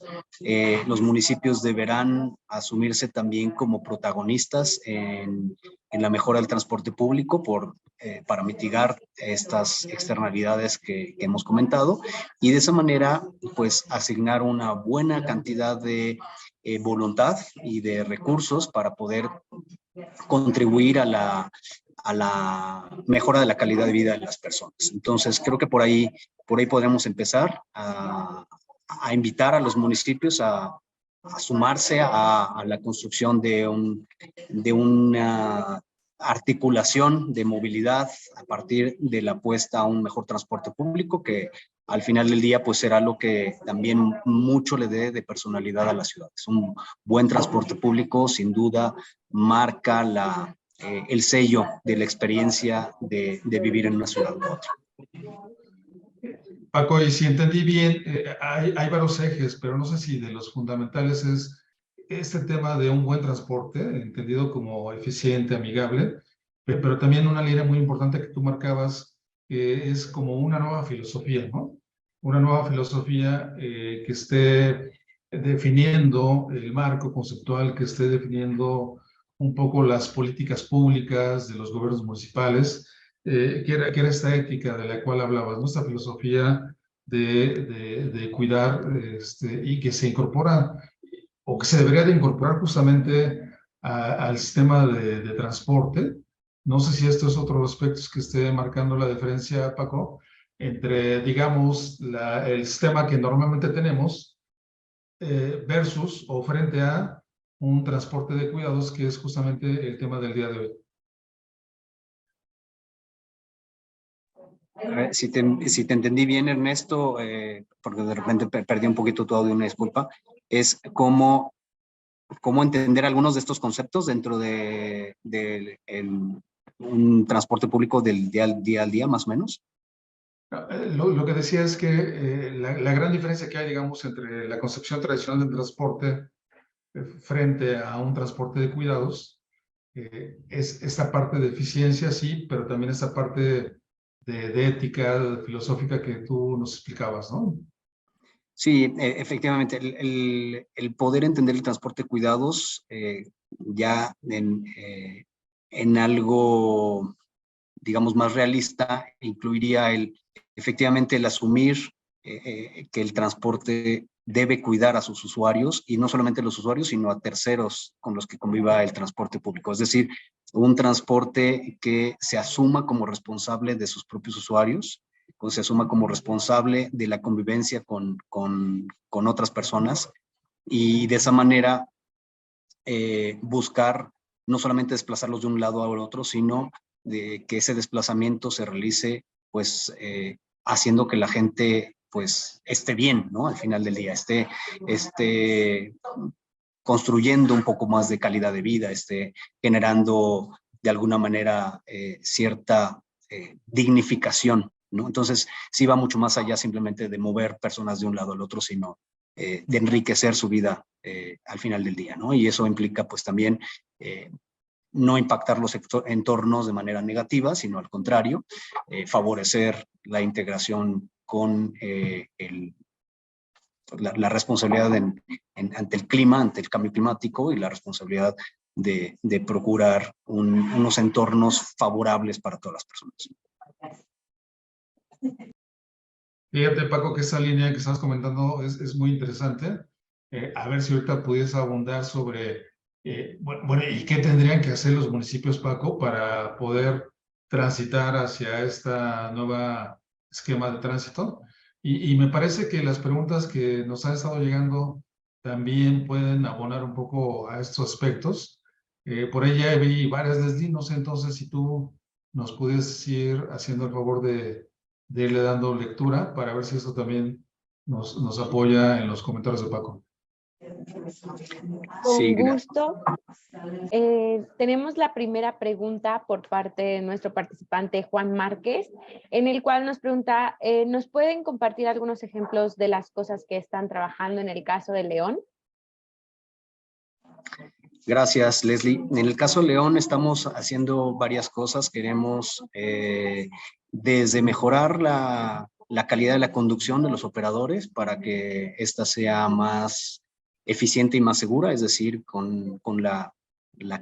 los municipios deberán asumirse también como protagonistas en la mejora del transporte público para mitigar estas externalidades que hemos comentado y de esa manera pues asignar una buena cantidad de voluntad y de recursos para poder contribuir a la mejora de la calidad de vida de las personas. Entonces creo que por ahí podemos empezar a invitar a los municipios a sumarse a la construcción de una articulación de movilidad a partir de la apuesta a un mejor transporte público, que al final del día pues será lo que también mucho le dé de personalidad a la ciudad. Es un buen transporte público, sin duda marca el sello de la experiencia de vivir en una ciudad u otra. Paco, y si entendí bien, hay varios ejes, pero no sé si de los fundamentales es este tema de un buen transporte, entendido como eficiente, amigable, pero también una línea muy importante que tú marcabas, que es como una nueva filosofía, ¿no? Una nueva filosofía que esté definiendo el marco conceptual, que esté definiendo un poco las políticas públicas de los gobiernos municipales, que era esta ética de la cual hablabas, ¿no? Esta filosofía de cuidar y que se incorpora o que se debería de incorporar justamente al sistema de transporte. No sé si estos es otros aspectos que esté marcando la diferencia, Paco, entre, digamos, el sistema que normalmente tenemos versus o frente a un transporte de cuidados, que es justamente el tema del día de hoy. Si te entendí bien, Ernesto, porque de repente perdí un poquito tu audio, una disculpa, es cómo entender algunos de estos conceptos dentro de un transporte público del día al día, más o menos. Lo que decía es que la gran diferencia que hay, digamos, entre la concepción tradicional del transporte frente a un transporte de cuidados es esta parte de eficiencia, sí, pero también esta parte de ética, filosófica que tú nos explicabas, ¿no? Sí, efectivamente, el poder entender el transporte de cuidados ya en algo, digamos, más realista, incluiría efectivamente el asumir que el transporte debe cuidar a sus usuarios, y no solamente a los usuarios, sino a terceros con los que conviva el transporte público. Es decir, un transporte que se asuma como responsable de sus propios usuarios, o se asuma como responsable de la convivencia con otras personas, y de esa manera buscar no solamente desplazarlos de un lado a otro, sino de que ese desplazamiento se realice pues haciendo que la gente pues esté bien, ¿no? Al final del día, esté construyendo un poco más de calidad de vida, esté generando de alguna manera cierta dignificación, ¿no? Entonces, sí va mucho más allá simplemente de mover personas de un lado al otro, sino de enriquecer su vida al final del día, ¿no? Y eso implica pues también no impactar los entornos de manera negativa, sino al contrario, favorecer la integración con la responsabilidad ante el clima, ante el cambio climático, y la responsabilidad de procurar unos entornos favorables para todas las personas. Fíjate, Paco, que esa línea que estás comentando es muy interesante. A ver si ahorita pudiese abundar sobre, bueno, ¿y qué tendrían que hacer los municipios, Paco, para poder transitar hacia esta nueva esquema de tránsito? Y me parece que las preguntas que nos han estado llegando también pueden abonar un poco a estos aspectos. Por ahí ya vi varias desde, no sé entonces si tú nos pudieses ir haciendo el favor de irle dando lectura para ver si esto también nos apoya en los comentarios de Paco. Con gusto. Tenemos la primera pregunta por parte de nuestro participante Juan Márquez, en el cual nos pregunta, ¿nos pueden compartir algunos ejemplos de las cosas que están trabajando en el caso de León? Gracias, Leslie. En el caso de León estamos haciendo varias cosas. Queremos desde mejorar la calidad de la conducción de los operadores para que ésta sea más eficiente y más segura, es decir, con la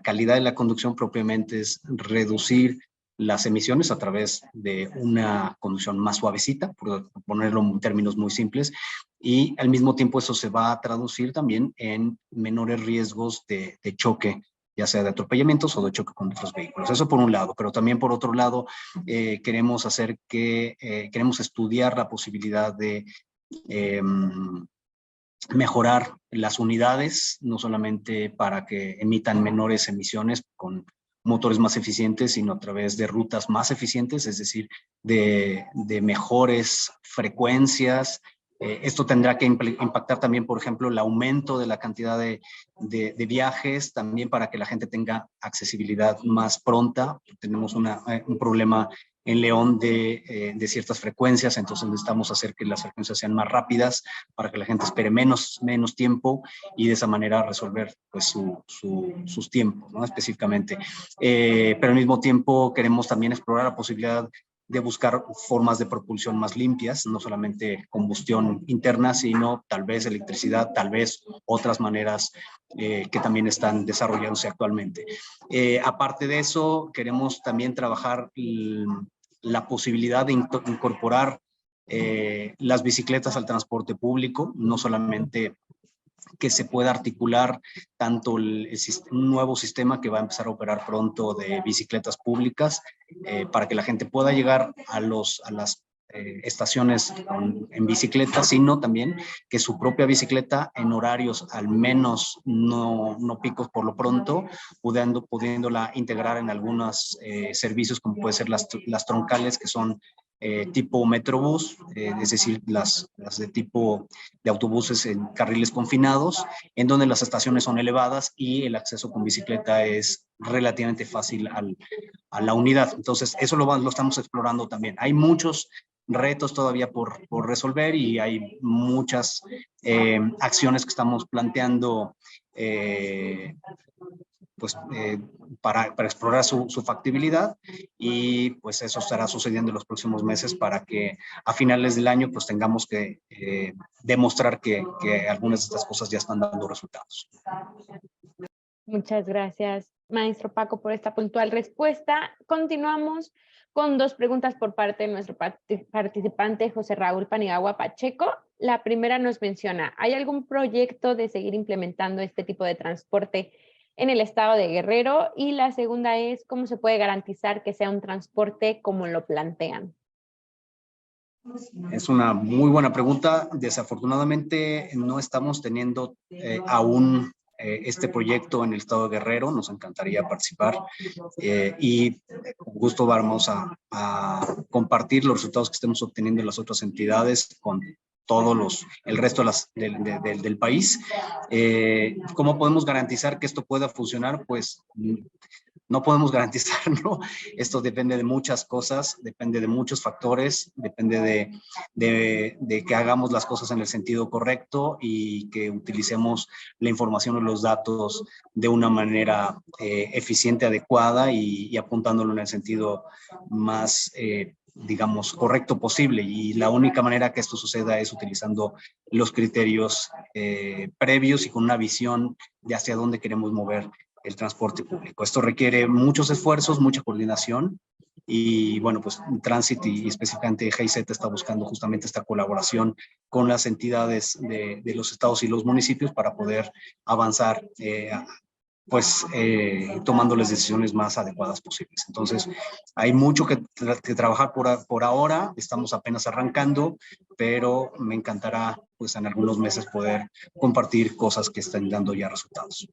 calidad de la conducción propiamente es reducir las emisiones a través de una conducción más suavecita, por ponerlo en términos muy simples, y al mismo tiempo eso se va a traducir también en menores riesgos de choque, ya sea de atropellamientos o de choque con otros vehículos. Eso por un lado, pero también por otro lado queremos estudiar la posibilidad de mejorar las unidades, no solamente para que emitan menores emisiones con motores más eficientes, sino a través de rutas más eficientes, es decir, de mejores frecuencias. Esto tendrá que impactar también, por ejemplo, el aumento de la cantidad de viajes, también para que la gente tenga accesibilidad más pronta. Tenemos un problema en León de ciertas frecuencias, entonces necesitamos hacer que las frecuencias sean más rápidas para que la gente espere menos tiempo y de esa manera resolver pues, sus tiempos, ¿no? Específicamente. Pero al mismo tiempo queremos también explorar la posibilidad de buscar formas de propulsión más limpias, no solamente combustión interna, sino tal vez electricidad, tal vez otras maneras que también están desarrollándose actualmente. Aparte de eso, queremos también trabajar la posibilidad de incorporar las bicicletas al transporte público, no solamente que se pueda articular tanto un nuevo sistema que va a empezar a operar pronto de bicicletas públicas para que la gente pueda llegar a las estaciones en bicicleta, sino también que su propia bicicleta en horarios al menos no picos por lo pronto, pudiéndola integrar en algunos servicios como puede ser las troncales, que son tipo Metrobús, es decir, las de tipo de autobuses en carriles confinados, en donde las estaciones son elevadas y el acceso con bicicleta es relativamente fácil a la unidad. Entonces, eso lo estamos explorando también. Hay muchos retos todavía por resolver y hay muchas acciones que estamos planteando para explorar su factibilidad, y pues eso estará sucediendo en los próximos meses para que a finales del año pues tengamos que demostrar que algunas de estas cosas ya están dando resultados. Muchas gracias, maestro Paco, por esta puntual respuesta. Continuamos con 2 preguntas por parte de nuestro participante José Raúl Paniagua Pacheco. La primera nos menciona, ¿hay algún proyecto de seguir implementando este tipo de transporte en el estado de Guerrero? Y la segunda es, ¿cómo se puede garantizar que sea un transporte como lo plantean? Es una muy buena pregunta. Desafortunadamente no estamos teniendo aún este proyecto en el estado de Guerrero. Nos encantaría participar y con gusto vamos a compartir los resultados que estemos obteniendo en las otras entidades con todos el resto del país. ¿Cómo podemos garantizar que esto pueda funcionar? Pues no podemos garantizarlo. Esto depende de muchas cosas, depende de muchos factores, depende de que hagamos las cosas en el sentido correcto y que utilicemos la información o los datos de una manera eficiente, adecuada y apuntándolo en el sentido más digamos, correcto posible. Y la única manera que esto suceda es utilizando los criterios previos y con una visión de hacia dónde queremos mover el transporte público. Esto requiere muchos esfuerzos, mucha coordinación y bueno, pues Transit y específicamente GIZ está buscando justamente esta colaboración con las entidades de los estados y los municipios para poder avanzar tomándoles decisiones más adecuadas posibles. Entonces, hay mucho que trabajar por ahora, estamos apenas arrancando, pero me encantará pues en algunos meses poder compartir cosas que estén dando ya resultados.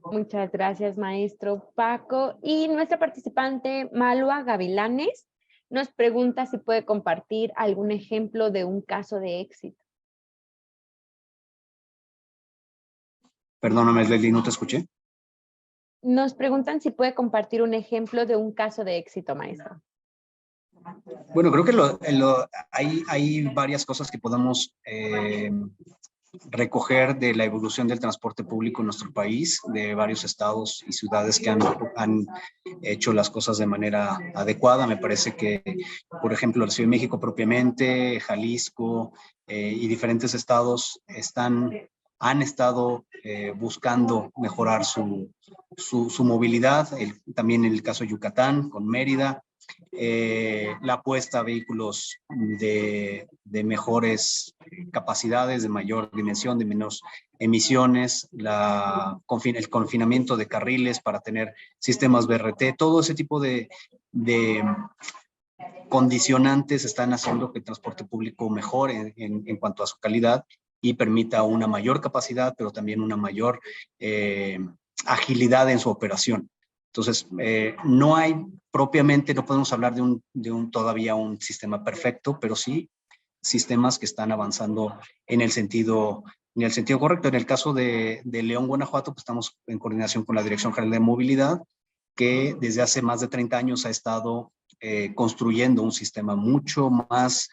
Muchas gracias, maestro Paco. Y nuestra participante, Malua Gavilanes, nos pregunta si puede compartir algún ejemplo de un caso de éxito. Perdóname, Leslie, no te escuché. Nos preguntan si puede compartir un ejemplo de un caso de éxito, maestro. Bueno, creo que hay varias cosas que podemos recoger de la evolución del transporte público en nuestro país, de varios estados y ciudades que han hecho las cosas de manera adecuada. Me parece que, por ejemplo, la Ciudad de México propiamente, Jalisco y diferentes estados han estado buscando mejorar su movilidad. También en el caso de Yucatán, con Mérida. La apuesta a vehículos de mejores capacidades, de mayor dimensión, de menos emisiones, el confinamiento de carriles para tener sistemas BRT, todo ese tipo de condicionantes están haciendo que el transporte público mejore en cuanto a su calidad y permita una mayor capacidad, pero también una mayor agilidad en su operación. Entonces, no hay propiamente, no podemos hablar de todavía un sistema perfecto, pero sí sistemas que están avanzando en el sentido correcto. En el caso de León, Guanajuato, pues estamos en coordinación con la Dirección General de Movilidad, que desde hace más de 30 años ha estado construyendo un sistema mucho más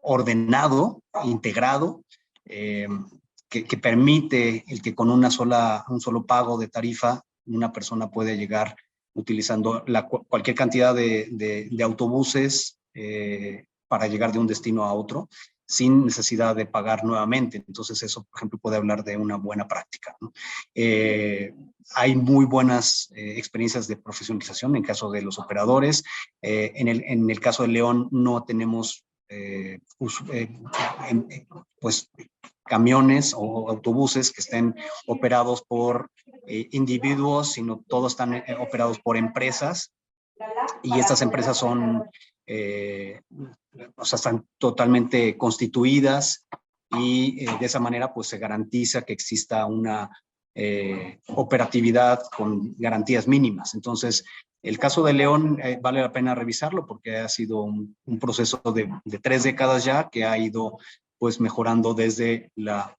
ordenado, integrado, que permite el que con un solo pago de tarifa una persona puede llegar utilizando cualquier cantidad de autobuses para llegar de un destino a otro sin necesidad de pagar nuevamente. Entonces eso, por ejemplo, puede hablar de una buena práctica, ¿no? Hay muy buenas experiencias de profesionalización en caso de los operadores. En el caso de León no tenemos pues camiones o autobuses que estén operados por individuos, sino todos están operados por empresas, y estas empresas son, o sea, están totalmente constituidas, y de esa manera pues se garantiza que exista una operatividad con garantías mínimas. Entonces, el caso de León vale la pena revisarlo porque ha sido un proceso de 3 décadas ya, que ha ido pues mejorando desde la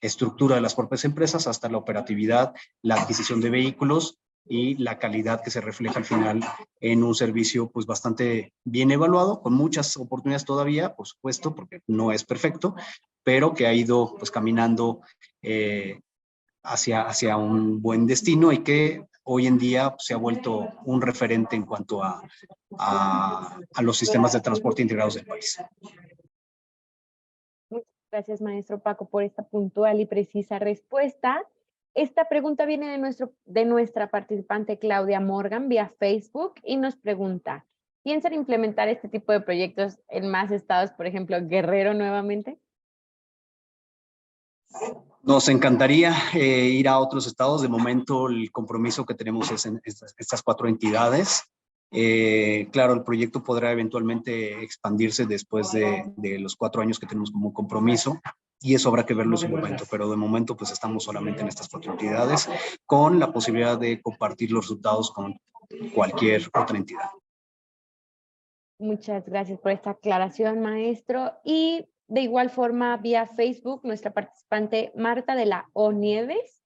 estructura de las propias empresas hasta la operatividad, la adquisición de vehículos y la calidad que se refleja al final en un servicio pues bastante bien evaluado, con muchas oportunidades todavía, por supuesto, porque no es perfecto, pero que ha ido pues caminando hacia un buen destino, y que hoy en día se ha vuelto un referente en cuanto a los sistemas de transporte integrados del país. Muchas gracias, maestro Paco, por esta puntual y precisa respuesta. Esta pregunta viene de nuestra participante Claudia Morgan vía Facebook y nos pregunta, ¿piensan implementar este tipo de proyectos en más estados, por ejemplo, Guerrero nuevamente? Nos encantaría ir a otros estados. De momento el compromiso que tenemos es en estas 4 entidades. Claro, el proyecto podrá eventualmente expandirse después de los 4 años que tenemos como compromiso, y eso habrá que verlo en su momento, pero de momento pues estamos solamente en estas 4 entidades, con la posibilidad de compartir los resultados con cualquier otra entidad. Muchas gracias por esta aclaración, maestro. Y de igual forma, vía Facebook, nuestra participante Marta de la O. Nieves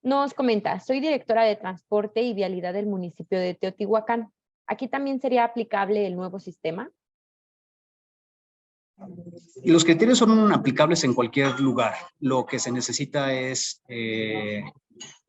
nos comenta, soy directora de Transporte y Vialidad del municipio de Teotihuacán. ¿Aquí también sería aplicable el nuevo sistema? Y los criterios son aplicables en cualquier lugar. Lo que se necesita es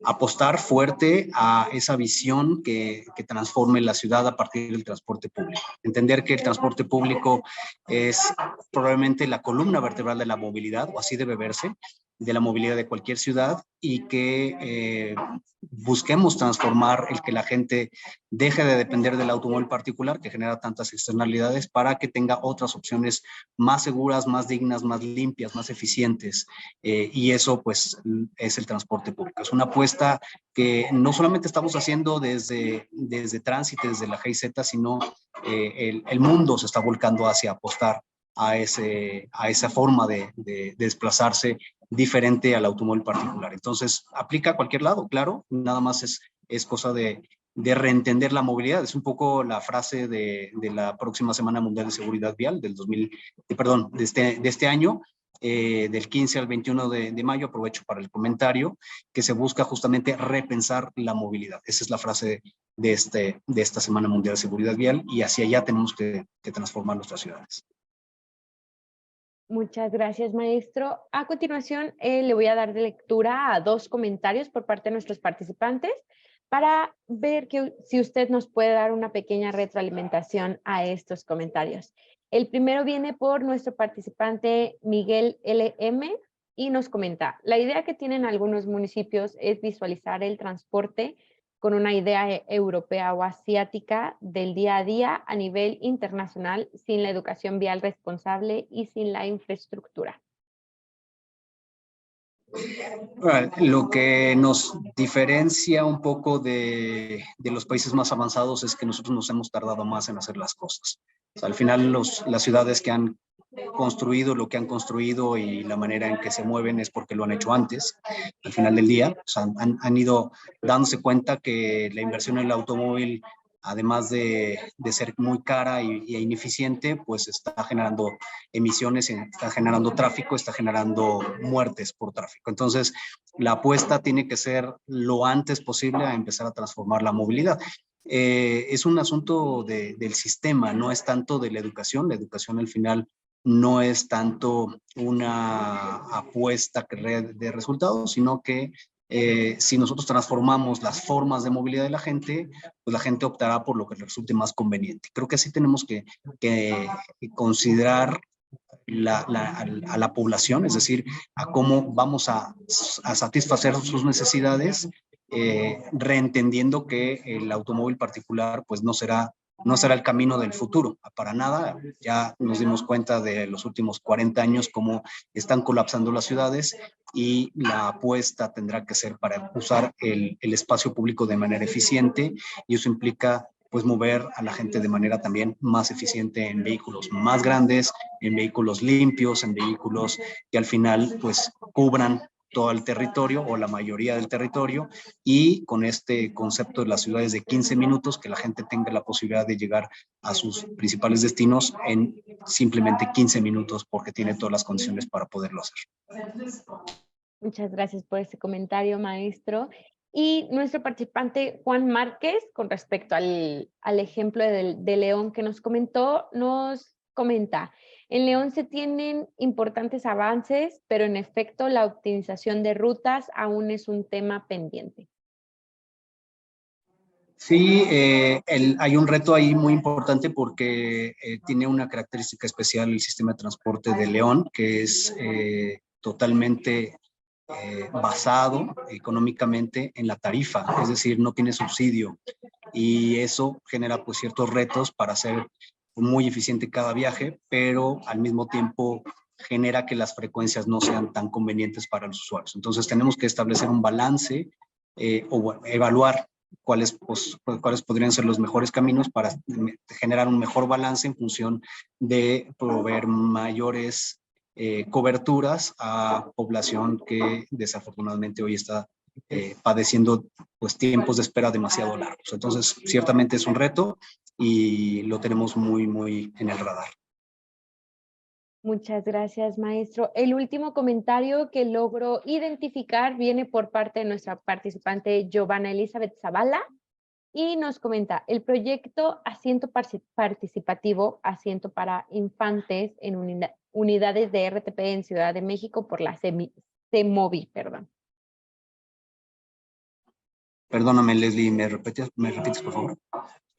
apostar fuerte a esa visión que transforme la ciudad a partir del transporte público. Entender que el transporte público es probablemente la columna vertebral de la movilidad, o así debe verse, de la movilidad de cualquier ciudad, y que busquemos transformar el que la gente deje de depender del automóvil particular, que genera tantas externalidades, para que tenga otras opciones más seguras, más dignas, más limpias, más eficientes, y eso pues es el transporte público. Es una apuesta que no solamente estamos haciendo desde Tránsito, desde la GIZ, sino el mundo se está volcando hacia apostar a esa forma de desplazarse diferente al automóvil particular. Entonces, aplica a cualquier lado, claro, nada más es cosa de reentender la movilidad. Es un poco la frase de la próxima Semana Mundial de Seguridad Vial de este año, del 15 al 21 de mayo, aprovecho para el comentario, que se busca justamente repensar la movilidad. Esa es la frase de esta Semana Mundial de Seguridad Vial, y hacia allá tenemos que transformar nuestras ciudades. Muchas gracias, maestro. A continuación, le voy a dar de lectura a 2 comentarios por parte de nuestros participantes para ver si usted nos puede dar una pequeña retroalimentación a estos comentarios. El primero viene por nuestro participante Miguel LM y nos comenta, la idea que tienen algunos municipios es visualizar el transporte con una idea europea o asiática del día a día a nivel internacional, sin la educación vial responsable y sin la infraestructura. Lo que nos diferencia un poco de los países más avanzados es que nosotros nos hemos tardado más en hacer las cosas. O sea, al final las ciudades que han construido lo que han construido y la manera en que se mueven es porque lo han hecho antes. Al final del día, o sea, han ido dándose cuenta que la inversión en el automóvil, además de ser muy cara e ineficiente, pues está generando emisiones, está generando tráfico, está generando muertes por tráfico. Entonces, la apuesta tiene que ser lo antes posible a empezar a transformar la movilidad. Es un asunto del sistema, no es tanto de la educación. La educación al final no es tanto una apuesta de resultados, sino que si nosotros transformamos las formas de movilidad de la gente, pues la gente optará por lo que le resulte más conveniente. Creo que así tenemos que considerar a la población, es decir, a cómo vamos a satisfacer sus necesidades, reentendiendo que el automóvil particular pues no será el camino del futuro, para nada. Ya nos dimos cuenta de los últimos 40 años cómo están colapsando las ciudades y la apuesta tendrá que ser para usar el espacio público de manera eficiente, y eso implica pues mover a la gente de manera también más eficiente en vehículos más grandes, en vehículos limpios, en vehículos que al final pues cubran todo el territorio o la mayoría del territorio, y con este concepto de las ciudades de 15 minutos, que la gente tenga la posibilidad de llegar a sus principales destinos en simplemente 15 minutos porque tiene todas las condiciones para poderlo hacer. Muchas gracias por ese comentario, maestro. Y nuestro participante Juan Márquez, con respecto al ejemplo de León que nos comentó, nos comenta: en León se tienen importantes avances, pero en efecto la optimización de rutas aún es un tema pendiente. Sí, hay un reto ahí muy importante porque tiene una característica especial el sistema de transporte de León, que es totalmente basado económicamente en la tarifa, es decir, no tiene subsidio, y eso genera pues ciertos retos para hacer muy eficiente cada viaje, pero al mismo tiempo genera que las frecuencias no sean tan convenientes para los usuarios. Entonces tenemos que establecer un balance o bueno, evaluar cuáles podrían ser los mejores caminos para generar un mejor balance en función de proveer mayores coberturas a población que desafortunadamente hoy está padeciendo pues tiempos de espera demasiado largos. Entonces, ciertamente es un reto y lo tenemos muy en el radar. Muchas gracias, maestro. El último comentario que logro identificar viene por parte de nuestra participante Giovanna Elizabeth Zavala y nos comenta: el proyecto Asiento Participativo, Asiento para Infantes en unidades de RTP en Ciudad de México por la CEMOVI, perdón. Perdóname, Leslie, ¿me repites, por favor?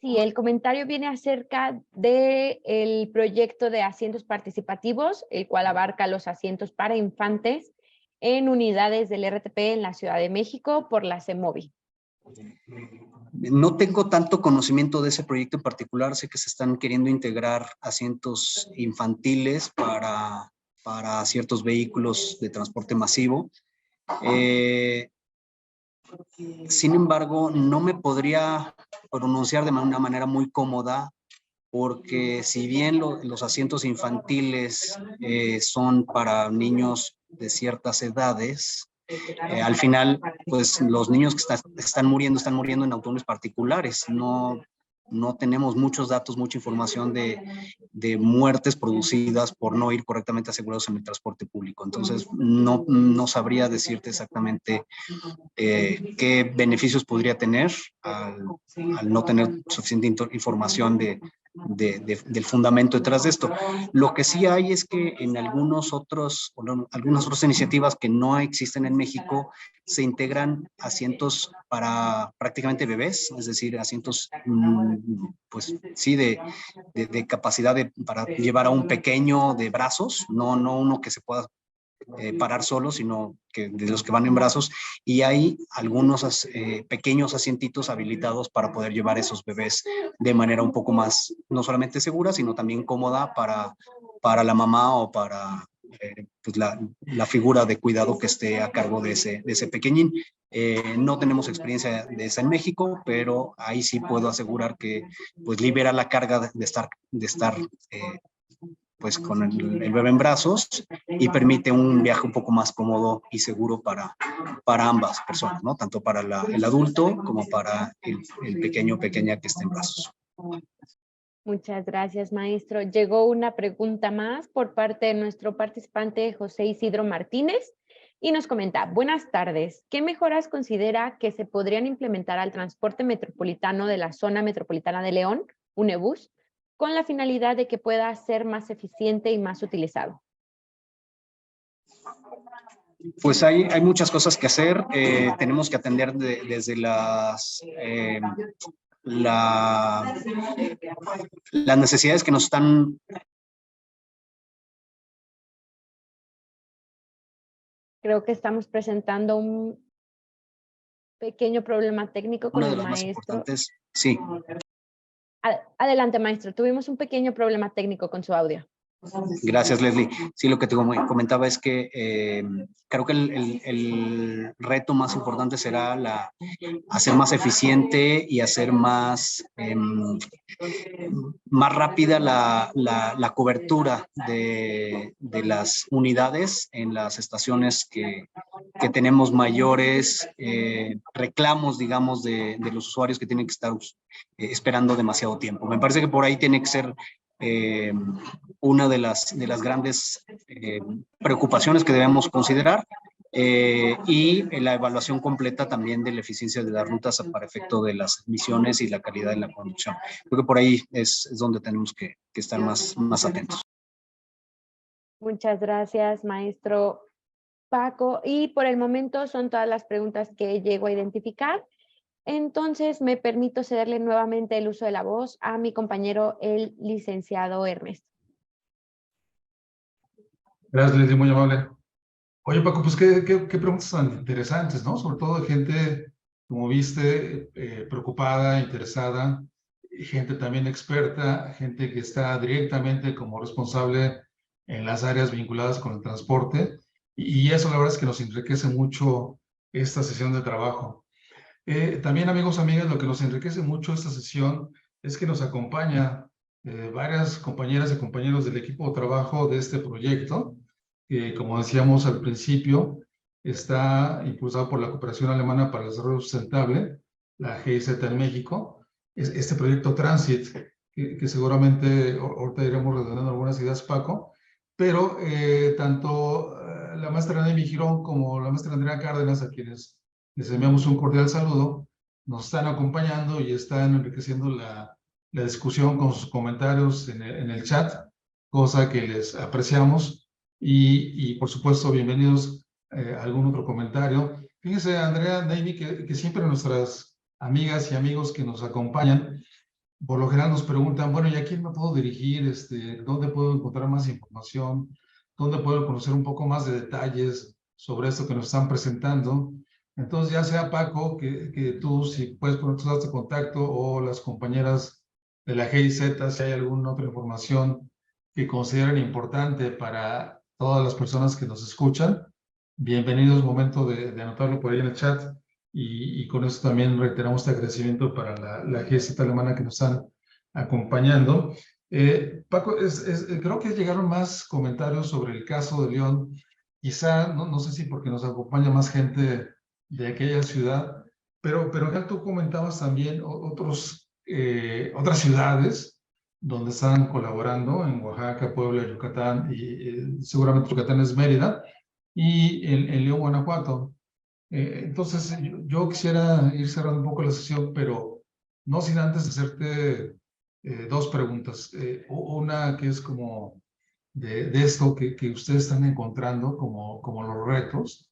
Sí, el comentario viene acerca del proyecto de asientos participativos, el cual abarca los asientos para infantes en unidades del RTP en la Ciudad de México por la CEMOVI. No tengo tanto conocimiento de ese proyecto en particular. Sé que se están queriendo integrar asientos infantiles para ciertos vehículos de transporte masivo. Sin embargo, no me podría pronunciar de una manera muy cómoda, porque si bien los asientos infantiles son para niños de ciertas edades, al final, pues los niños que están muriendo en automóviles particulares. No tenemos muchos datos, mucha información de muertes producidas por no ir correctamente asegurados en el transporte público. Entonces, no sabría decirte exactamente qué beneficios podría tener al no tener suficiente información del fundamento detrás de esto. Lo que sí hay es que en algunas otras iniciativas que no existen en México, se integran asientos para prácticamente bebés, es decir, asientos pues sí de capacidad para llevar a un pequeño de brazos, no uno que se pueda parar solo, sino que de los que van en brazos, y hay algunos pequeños asientitos habilitados para poder llevar esos bebés de manera un poco más, no solamente segura, sino también cómoda para la mamá o para pues la figura de cuidado que esté a cargo de ese pequeñín. No tenemos experiencia de esa en México, pero ahí sí puedo asegurar que pues libera la carga de estar pues con el bebé en brazos y permite un viaje un poco más cómodo y seguro para ambas personas, ¿no? Tanto para el adulto como para el pequeño o pequeña que esté en brazos. Muchas gracias, maestro. Llegó una pregunta más por parte de nuestro participante José Isidro Martínez y nos comenta: buenas tardes, ¿qué mejoras considera que se podrían implementar al transporte metropolitano de la zona metropolitana de León, UNEBUS, con la finalidad de que pueda ser más eficiente y más utilizado? Pues hay muchas cosas que hacer. Tenemos que atender desde las necesidades que nos están. Creo que estamos presentando un pequeño problema técnico con Una de el las más maestro. importantes, sí. Adelante, maestro. Tuvimos un pequeño problema técnico con su audio. Gracias, Leslie. Sí, lo que te comentaba es que creo que el reto más importante será hacer más eficiente y hacer más rápida la cobertura de las unidades en las estaciones que tenemos mayores reclamos, digamos, de los usuarios que tienen que estar esperando demasiado tiempo. Me parece que por ahí tiene que ser una de las grandes preocupaciones que debemos considerar y la evaluación completa también de la eficiencia de las rutas para efecto de las emisiones y la calidad de la conducción. Creo que por ahí es donde tenemos que estar más atentos. Muchas gracias, maestro Paco. Y por el momento son todas las preguntas que llego a identificar. Entonces me permito cederle nuevamente el uso de la voz a mi compañero, el licenciado Ernesto. Gracias, Leslie, muy amable. Oye, Paco, pues qué preguntas tan interesantes, ¿no? Sobre todo de gente, como viste, preocupada, interesada, gente también experta, gente que está directamente como responsable en las áreas vinculadas con el transporte. Y eso la verdad es que nos enriquece mucho esta sesión de trabajo. También, amigos, amigas, lo que nos enriquece mucho esta sesión es que nos acompaña varias compañeras y compañeros del equipo de trabajo de este proyecto, que, como decíamos al principio, está impulsado por la Cooperación Alemana para el Desarrollo Sustentable, la GIZ en México. Este proyecto Transit, que seguramente ahorita iremos redondeando algunas ideas, Paco, pero tanto la maestra Nemi Girón como la maestra Andrea Cárdenas, a quienes les enviamos un cordial saludo, nos están acompañando y están enriqueciendo la discusión con sus comentarios en el chat, cosa que les apreciamos. Y por supuesto, bienvenidos a algún otro comentario. Fíjense, Andrea, Navy, que siempre nuestras amigas y amigos que nos acompañan, por lo general nos preguntan, bueno, ¿y a quién me puedo dirigir? ¿Dónde puedo encontrar más información? ¿Dónde puedo conocer un poco más de detalles sobre esto que nos están presentando? Entonces, ya sea Paco, que tú, si puedes poner tus datos de contacto, o las compañeras de la GIZ, si hay alguna otra información que consideren importante para todas las personas que nos escuchan, bienvenidos, momento de anotarlo por ahí en el chat. Y con eso también reiteramos este agradecimiento para la GIZ alemana que nos están acompañando. Paco, creo que llegaron más comentarios sobre el caso de León. Quizá, no sé si porque nos acompaña más gente de aquella ciudad, pero ya tú comentabas también otras ciudades donde están colaborando, en Oaxaca, Puebla, Yucatán, y seguramente Yucatán es Mérida, y en León, Guanajuato. Entonces, yo quisiera ir cerrando un poco la sesión, pero no sin antes hacerte dos preguntas. Una que es como de esto que ustedes están encontrando como los retos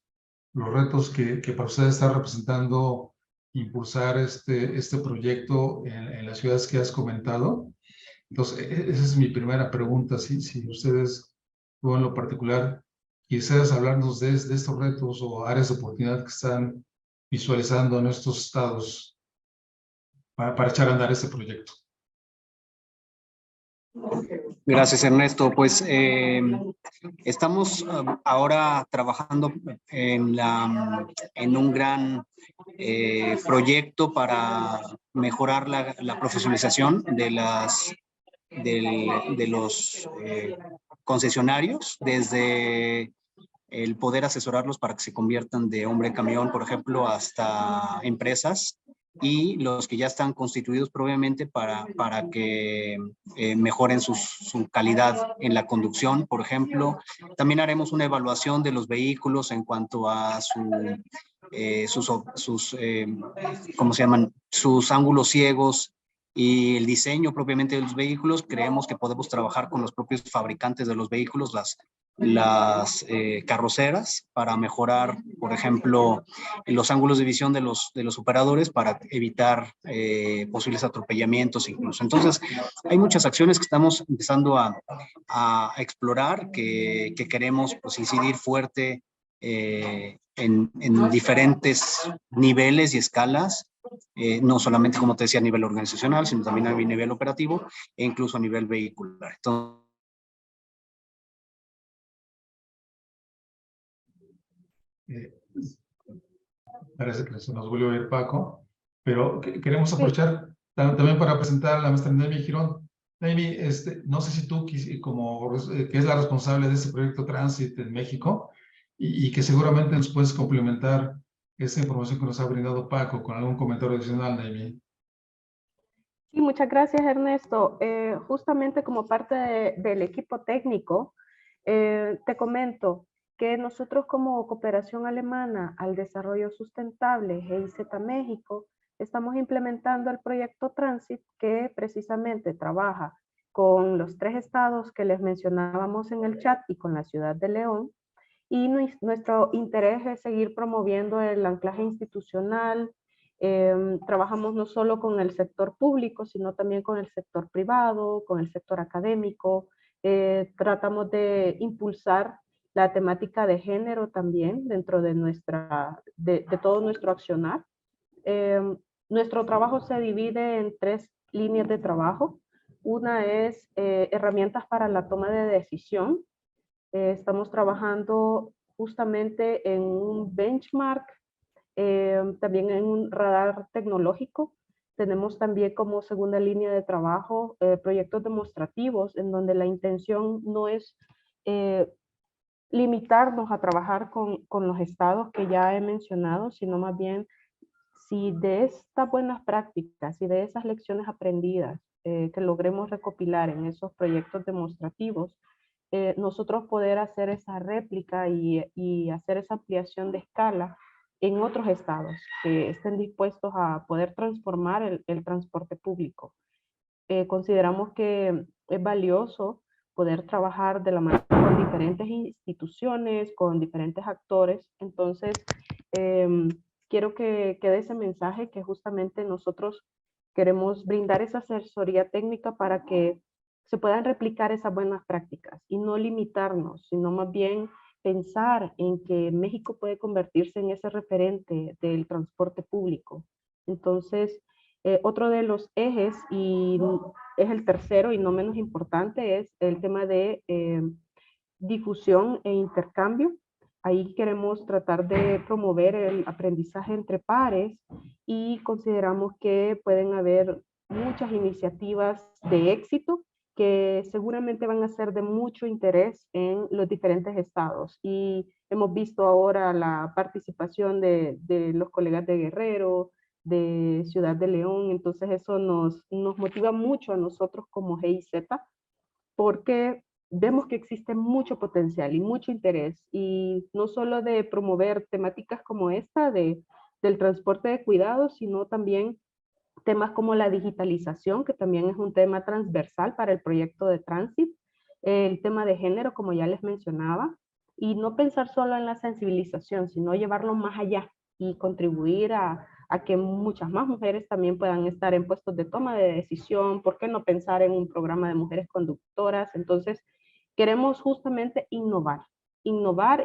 que para ustedes está representando impulsar este proyecto en las ciudades que has comentado. Entonces, esa es mi primera pregunta. Si ustedes, tú en lo particular, quisieras hablarnos de estos retos o áreas de oportunidad que están visualizando en estos estados para echar a andar este proyecto. Gracias, Ernesto. Pues estamos ahora trabajando en un gran proyecto para mejorar la profesionalización de las de los concesionarios, desde el poder asesorarlos para que se conviertan de hombre camión, por ejemplo, hasta empresas, y los que ya están constituidos previamente para que mejoren su calidad en la conducción, por ejemplo. También haremos una evaluación de los vehículos en cuanto a ¿cómo se llaman? Sus ángulos ciegos y el diseño propiamente de los vehículos. Creemos que podemos trabajar con los propios fabricantes de los vehículos, las carroceras, para mejorar, por ejemplo, los ángulos de visión de los operadores para evitar posibles atropellamientos incluso. Entonces, hay muchas acciones que estamos empezando a explorar, que queremos pues, incidir fuerte en diferentes niveles y escalas, no solamente, como te decía, a nivel organizacional, sino también a nivel operativo e incluso a nivel vehicular. Entonces, parece que se nos vuelve a ir Paco, pero queremos aprovechar también para presentar a la maestra Noemi Girón. Noemi, no sé si tú, que es la responsable de este proyecto Transit en México, y que seguramente nos puedes complementar esa información que nos ha brindado Paco con algún comentario adicional, Noemi. Sí, muchas gracias, Ernesto. Justamente como parte del equipo técnico, te comento que nosotros como Cooperación Alemana al Desarrollo Sustentable, GIZ México, estamos implementando el proyecto Transit, que precisamente trabaja con los 3 estados que les mencionábamos en el chat y con la ciudad de León. Y nuestro interés es seguir promoviendo el anclaje institucional. Trabajamos no solo con el sector público, sino también con el sector privado, con el sector académico. Tratamos de impulsar la temática de género también dentro de todo nuestro accionar. Nuestro trabajo se divide en 3 líneas de trabajo. Una es herramientas para la toma de decisión. Estamos trabajando justamente en un benchmark, también en un radar tecnológico. Tenemos también como segunda línea de trabajo proyectos demostrativos, en donde la intención no es limitarnos a trabajar con los estados que ya he mencionado, sino más bien si de estas buenas prácticas y de esas lecciones aprendidas que logremos recopilar en esos proyectos demostrativos, nosotros poder hacer esa réplica y hacer esa ampliación de escala en otros estados que estén dispuestos a poder transformar el transporte público. Consideramos que es valioso poder trabajar de la mano con diferentes instituciones, con diferentes actores. Entonces, quiero que quede ese mensaje, que justamente nosotros queremos brindar esa asesoría técnica para que se puedan replicar esas buenas prácticas y no limitarnos, sino más bien pensar en que México puede convertirse en ese referente del transporte público. Entonces, otro de los ejes, y es el tercero y no menos importante, es el tema de difusión e intercambio. Ahí queremos tratar de promover el aprendizaje entre pares y consideramos que pueden haber muchas iniciativas de éxito que seguramente van a ser de mucho interés en los diferentes estados. Y hemos visto ahora la participación de los colegas de Guerrero, de Ciudad de León, entonces eso nos motiva mucho a nosotros como GIZ, porque vemos que existe mucho potencial y mucho interés, y no solo de promover temáticas como esta del transporte de cuidados, sino también temas como la digitalización, que también es un tema transversal para el proyecto de Transit, el tema de género, como ya les mencionaba, y no pensar solo en la sensibilización, sino llevarlo más allá y contribuir a que muchas más mujeres también puedan estar en puestos de toma de decisión. ¿Por qué no pensar en un programa de mujeres conductoras? Entonces, queremos justamente innovar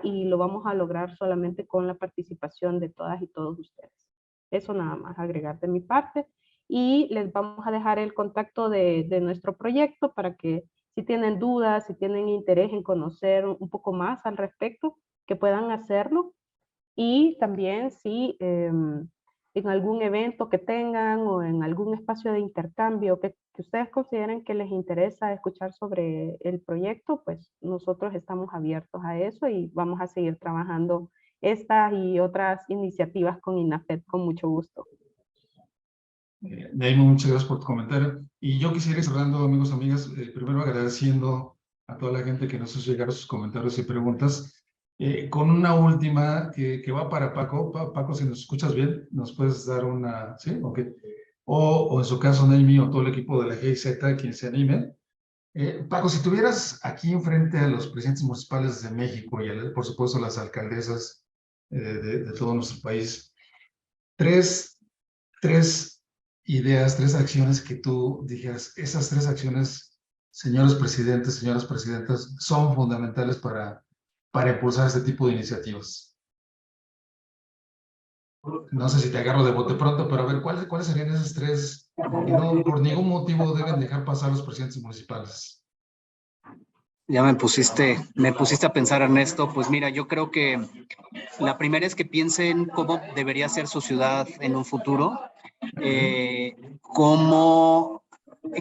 y lo vamos a lograr solamente con la participación de todas y todos ustedes. Eso nada más agregar de mi parte, y les vamos a dejar el contacto de nuestro proyecto para que si tienen dudas, si tienen interés en conocer un poco más al respecto, que puedan hacerlo. Y también si en algún evento que tengan o en algún espacio de intercambio que ustedes consideren que les interesa escuchar sobre el proyecto, pues nosotros estamos abiertos a eso y vamos a seguir trabajando estas y otras iniciativas con INAFED con mucho gusto. Naimo, muchas gracias por tu comentario. Y yo quisiera ir cerrando, amigos, amigas, primero agradeciendo a toda la gente que nos hizo llegar sus comentarios y preguntas. Con una última que va para Paco. Paco, si nos escuchas bien, nos puedes dar una, ¿sí? Ok. O en su caso, Naimi, o todo el equipo de la GIZ, quien se anime. Paco, si tuvieras aquí enfrente a los presidentes municipales de México y, por supuesto, las alcaldesas de todo nuestro país, tres ideas, tres acciones que tú dijeras, esas tres acciones, señores presidentes, señoras presidentas, son fundamentales para impulsar este tipo de iniciativas. No sé si te agarro de bote pronto, pero a ver, ¿cuáles serían esas tres que no por ningún motivo deben dejar pasar los presidentes municipales? Ya me pusiste a pensar, Ernesto. Pues mira, yo creo que la primera es que piensen cómo debería ser su ciudad en un futuro, cómo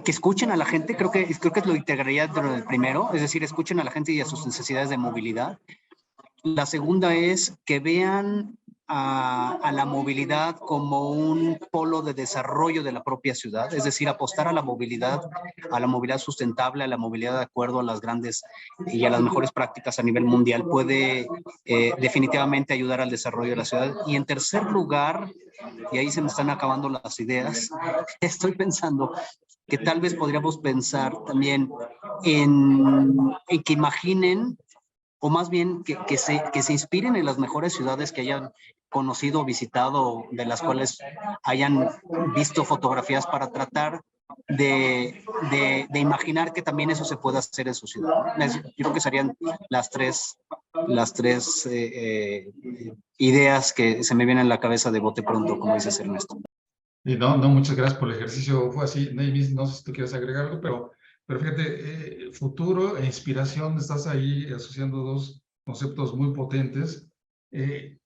que escuchen a la gente. Creo que lo integraría dentro del primero, es decir, escuchen a la gente y a sus necesidades de movilidad. La segunda es que vean a la movilidad como un polo de desarrollo de la propia ciudad, es decir, apostar a la movilidad sustentable, a la movilidad de acuerdo a las grandes y a las mejores prácticas a nivel mundial, puede definitivamente ayudar al desarrollo de la ciudad. Y en tercer lugar, y ahí se me están acabando las ideas, estoy pensando que tal vez podríamos pensar también en que imaginen, o más bien que se inspiren en las mejores ciudades que hayan conocido o visitado, de las cuales hayan visto fotografías, para tratar de imaginar que también eso se puede hacer en su ciudad. Yo creo que serían las tres ideas que se me vienen a la cabeza de bote pronto, como dices, Ernesto. Y no, muchas gracias por el ejercicio. Fue así, Naimi, no sé si tú quieres agregar algo, pero fíjate, futuro e inspiración, estás ahí asociando dos conceptos muy potentes.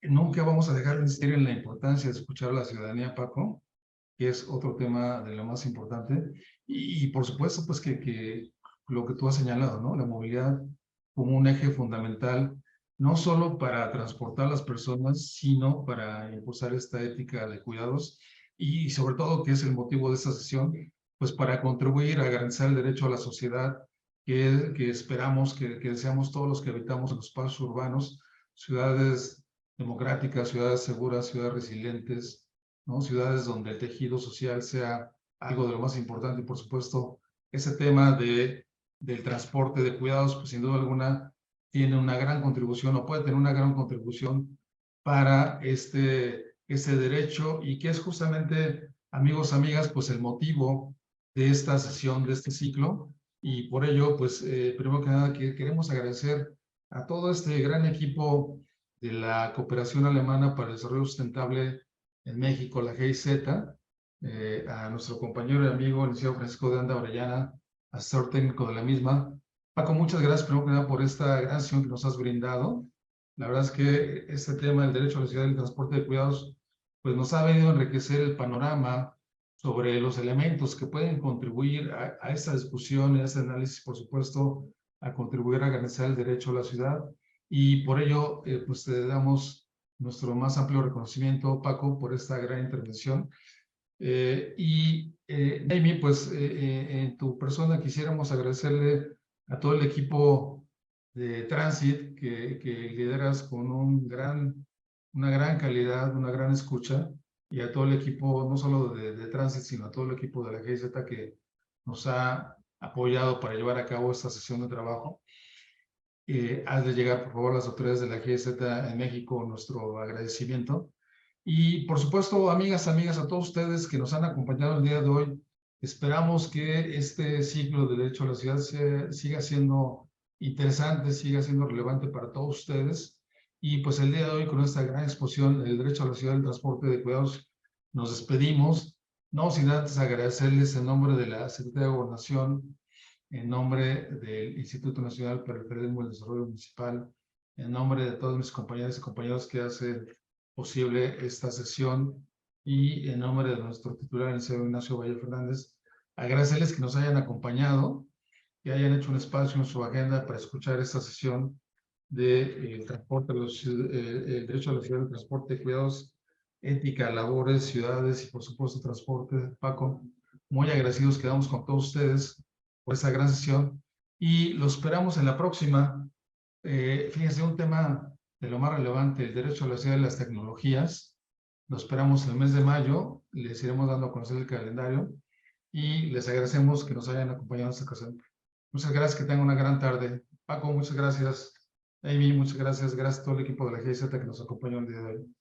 Nunca vamos a dejar de insistir en la importancia de escuchar a la ciudadanía, Paco, que es otro tema de lo más importante. Y por supuesto, pues que lo que tú has señalado, ¿no? La movilidad como un eje fundamental, no solo para transportar a las personas, sino para impulsar esta ética de cuidados y sobre todo, que es el motivo de esta sesión, pues para contribuir a garantizar el derecho a la sociedad que esperamos, que deseamos todos los que habitamos en los espacios urbanos, ciudades democráticas, ciudades seguras, ciudades resilientes, ¿no? Ciudades donde el tejido social sea algo de lo más importante. Y por supuesto, ese tema del transporte de cuidados, pues sin duda alguna tiene una gran contribución, o puede tener una gran contribución para este derecho, y que es justamente, amigos, amigas, pues el motivo de esta sesión, de este ciclo. Y por ello, pues primero que nada, queremos agradecer a todo este gran equipo de la Cooperación Alemana para el Desarrollo Sustentable en México, la GIZ, a nuestro compañero y amigo, el licenciado Francisco de Anda Orellana, asesor técnico de la misma. Paco, muchas gracias primero que nada por esta gran sesión que nos has brindado. La verdad es que este tema del derecho a la ciudad y el transporte de cuidados, pues nos ha venido a enriquecer el panorama sobre los elementos que pueden contribuir a esta discusión y a este análisis, por supuesto, a contribuir a garantizar el derecho a la ciudad. Y por ello, pues te damos nuestro más amplio reconocimiento, Paco, por esta gran intervención. Naimi, pues en tu persona quisiéramos agradecerle a todo el equipo de Transit que lideras con una gran calidad, una gran escucha, y a todo el equipo, no solo de Transit, sino a todo el equipo de la GIZ que nos ha apoyado para llevar a cabo esta sesión de trabajo. Haz de llegar, por favor, las autoridades de la GIZ en México nuestro agradecimiento. Y por supuesto, amigas, a todos ustedes que nos han acompañado el día de hoy, esperamos que este ciclo de Derecho a la Ciudad siga siendo interesante, siga siendo relevante para todos ustedes. Y pues el día de hoy, con esta gran exposición, el Derecho a la Ciudad y el Transporte de Cuidados, nos despedimos, no sin antes agradecerles en nombre de la Secretaría de Gobernación, en nombre del Instituto Nacional para el Federalismo y el Desarrollo Municipal, en nombre de todos mis compañeras y compañeros que hacen posible esta sesión, y en nombre de nuestro titular, el señor Ignacio Valle Fernández, agradecerles que nos hayan acompañado, que hayan hecho un espacio en su agenda para escuchar esta sesión de transporte, el derecho a la ciudad del transporte, cuidados, ética, labores, ciudades y por supuesto transporte. Paco, muy agradecidos quedamos con todos ustedes por esta gran sesión y los esperamos en la próxima. Fíjense, un tema de lo más relevante, el derecho a la ciudad de las tecnologías. Lo esperamos el mes de mayo, les iremos dando a conocer el calendario y les agradecemos que nos hayan acompañado en esta ocasión. Muchas gracias, que tengan una gran tarde. Paco, muchas gracias. Amy, muchas gracias. Gracias a todo el equipo de la GIZ que nos acompañó el día de hoy.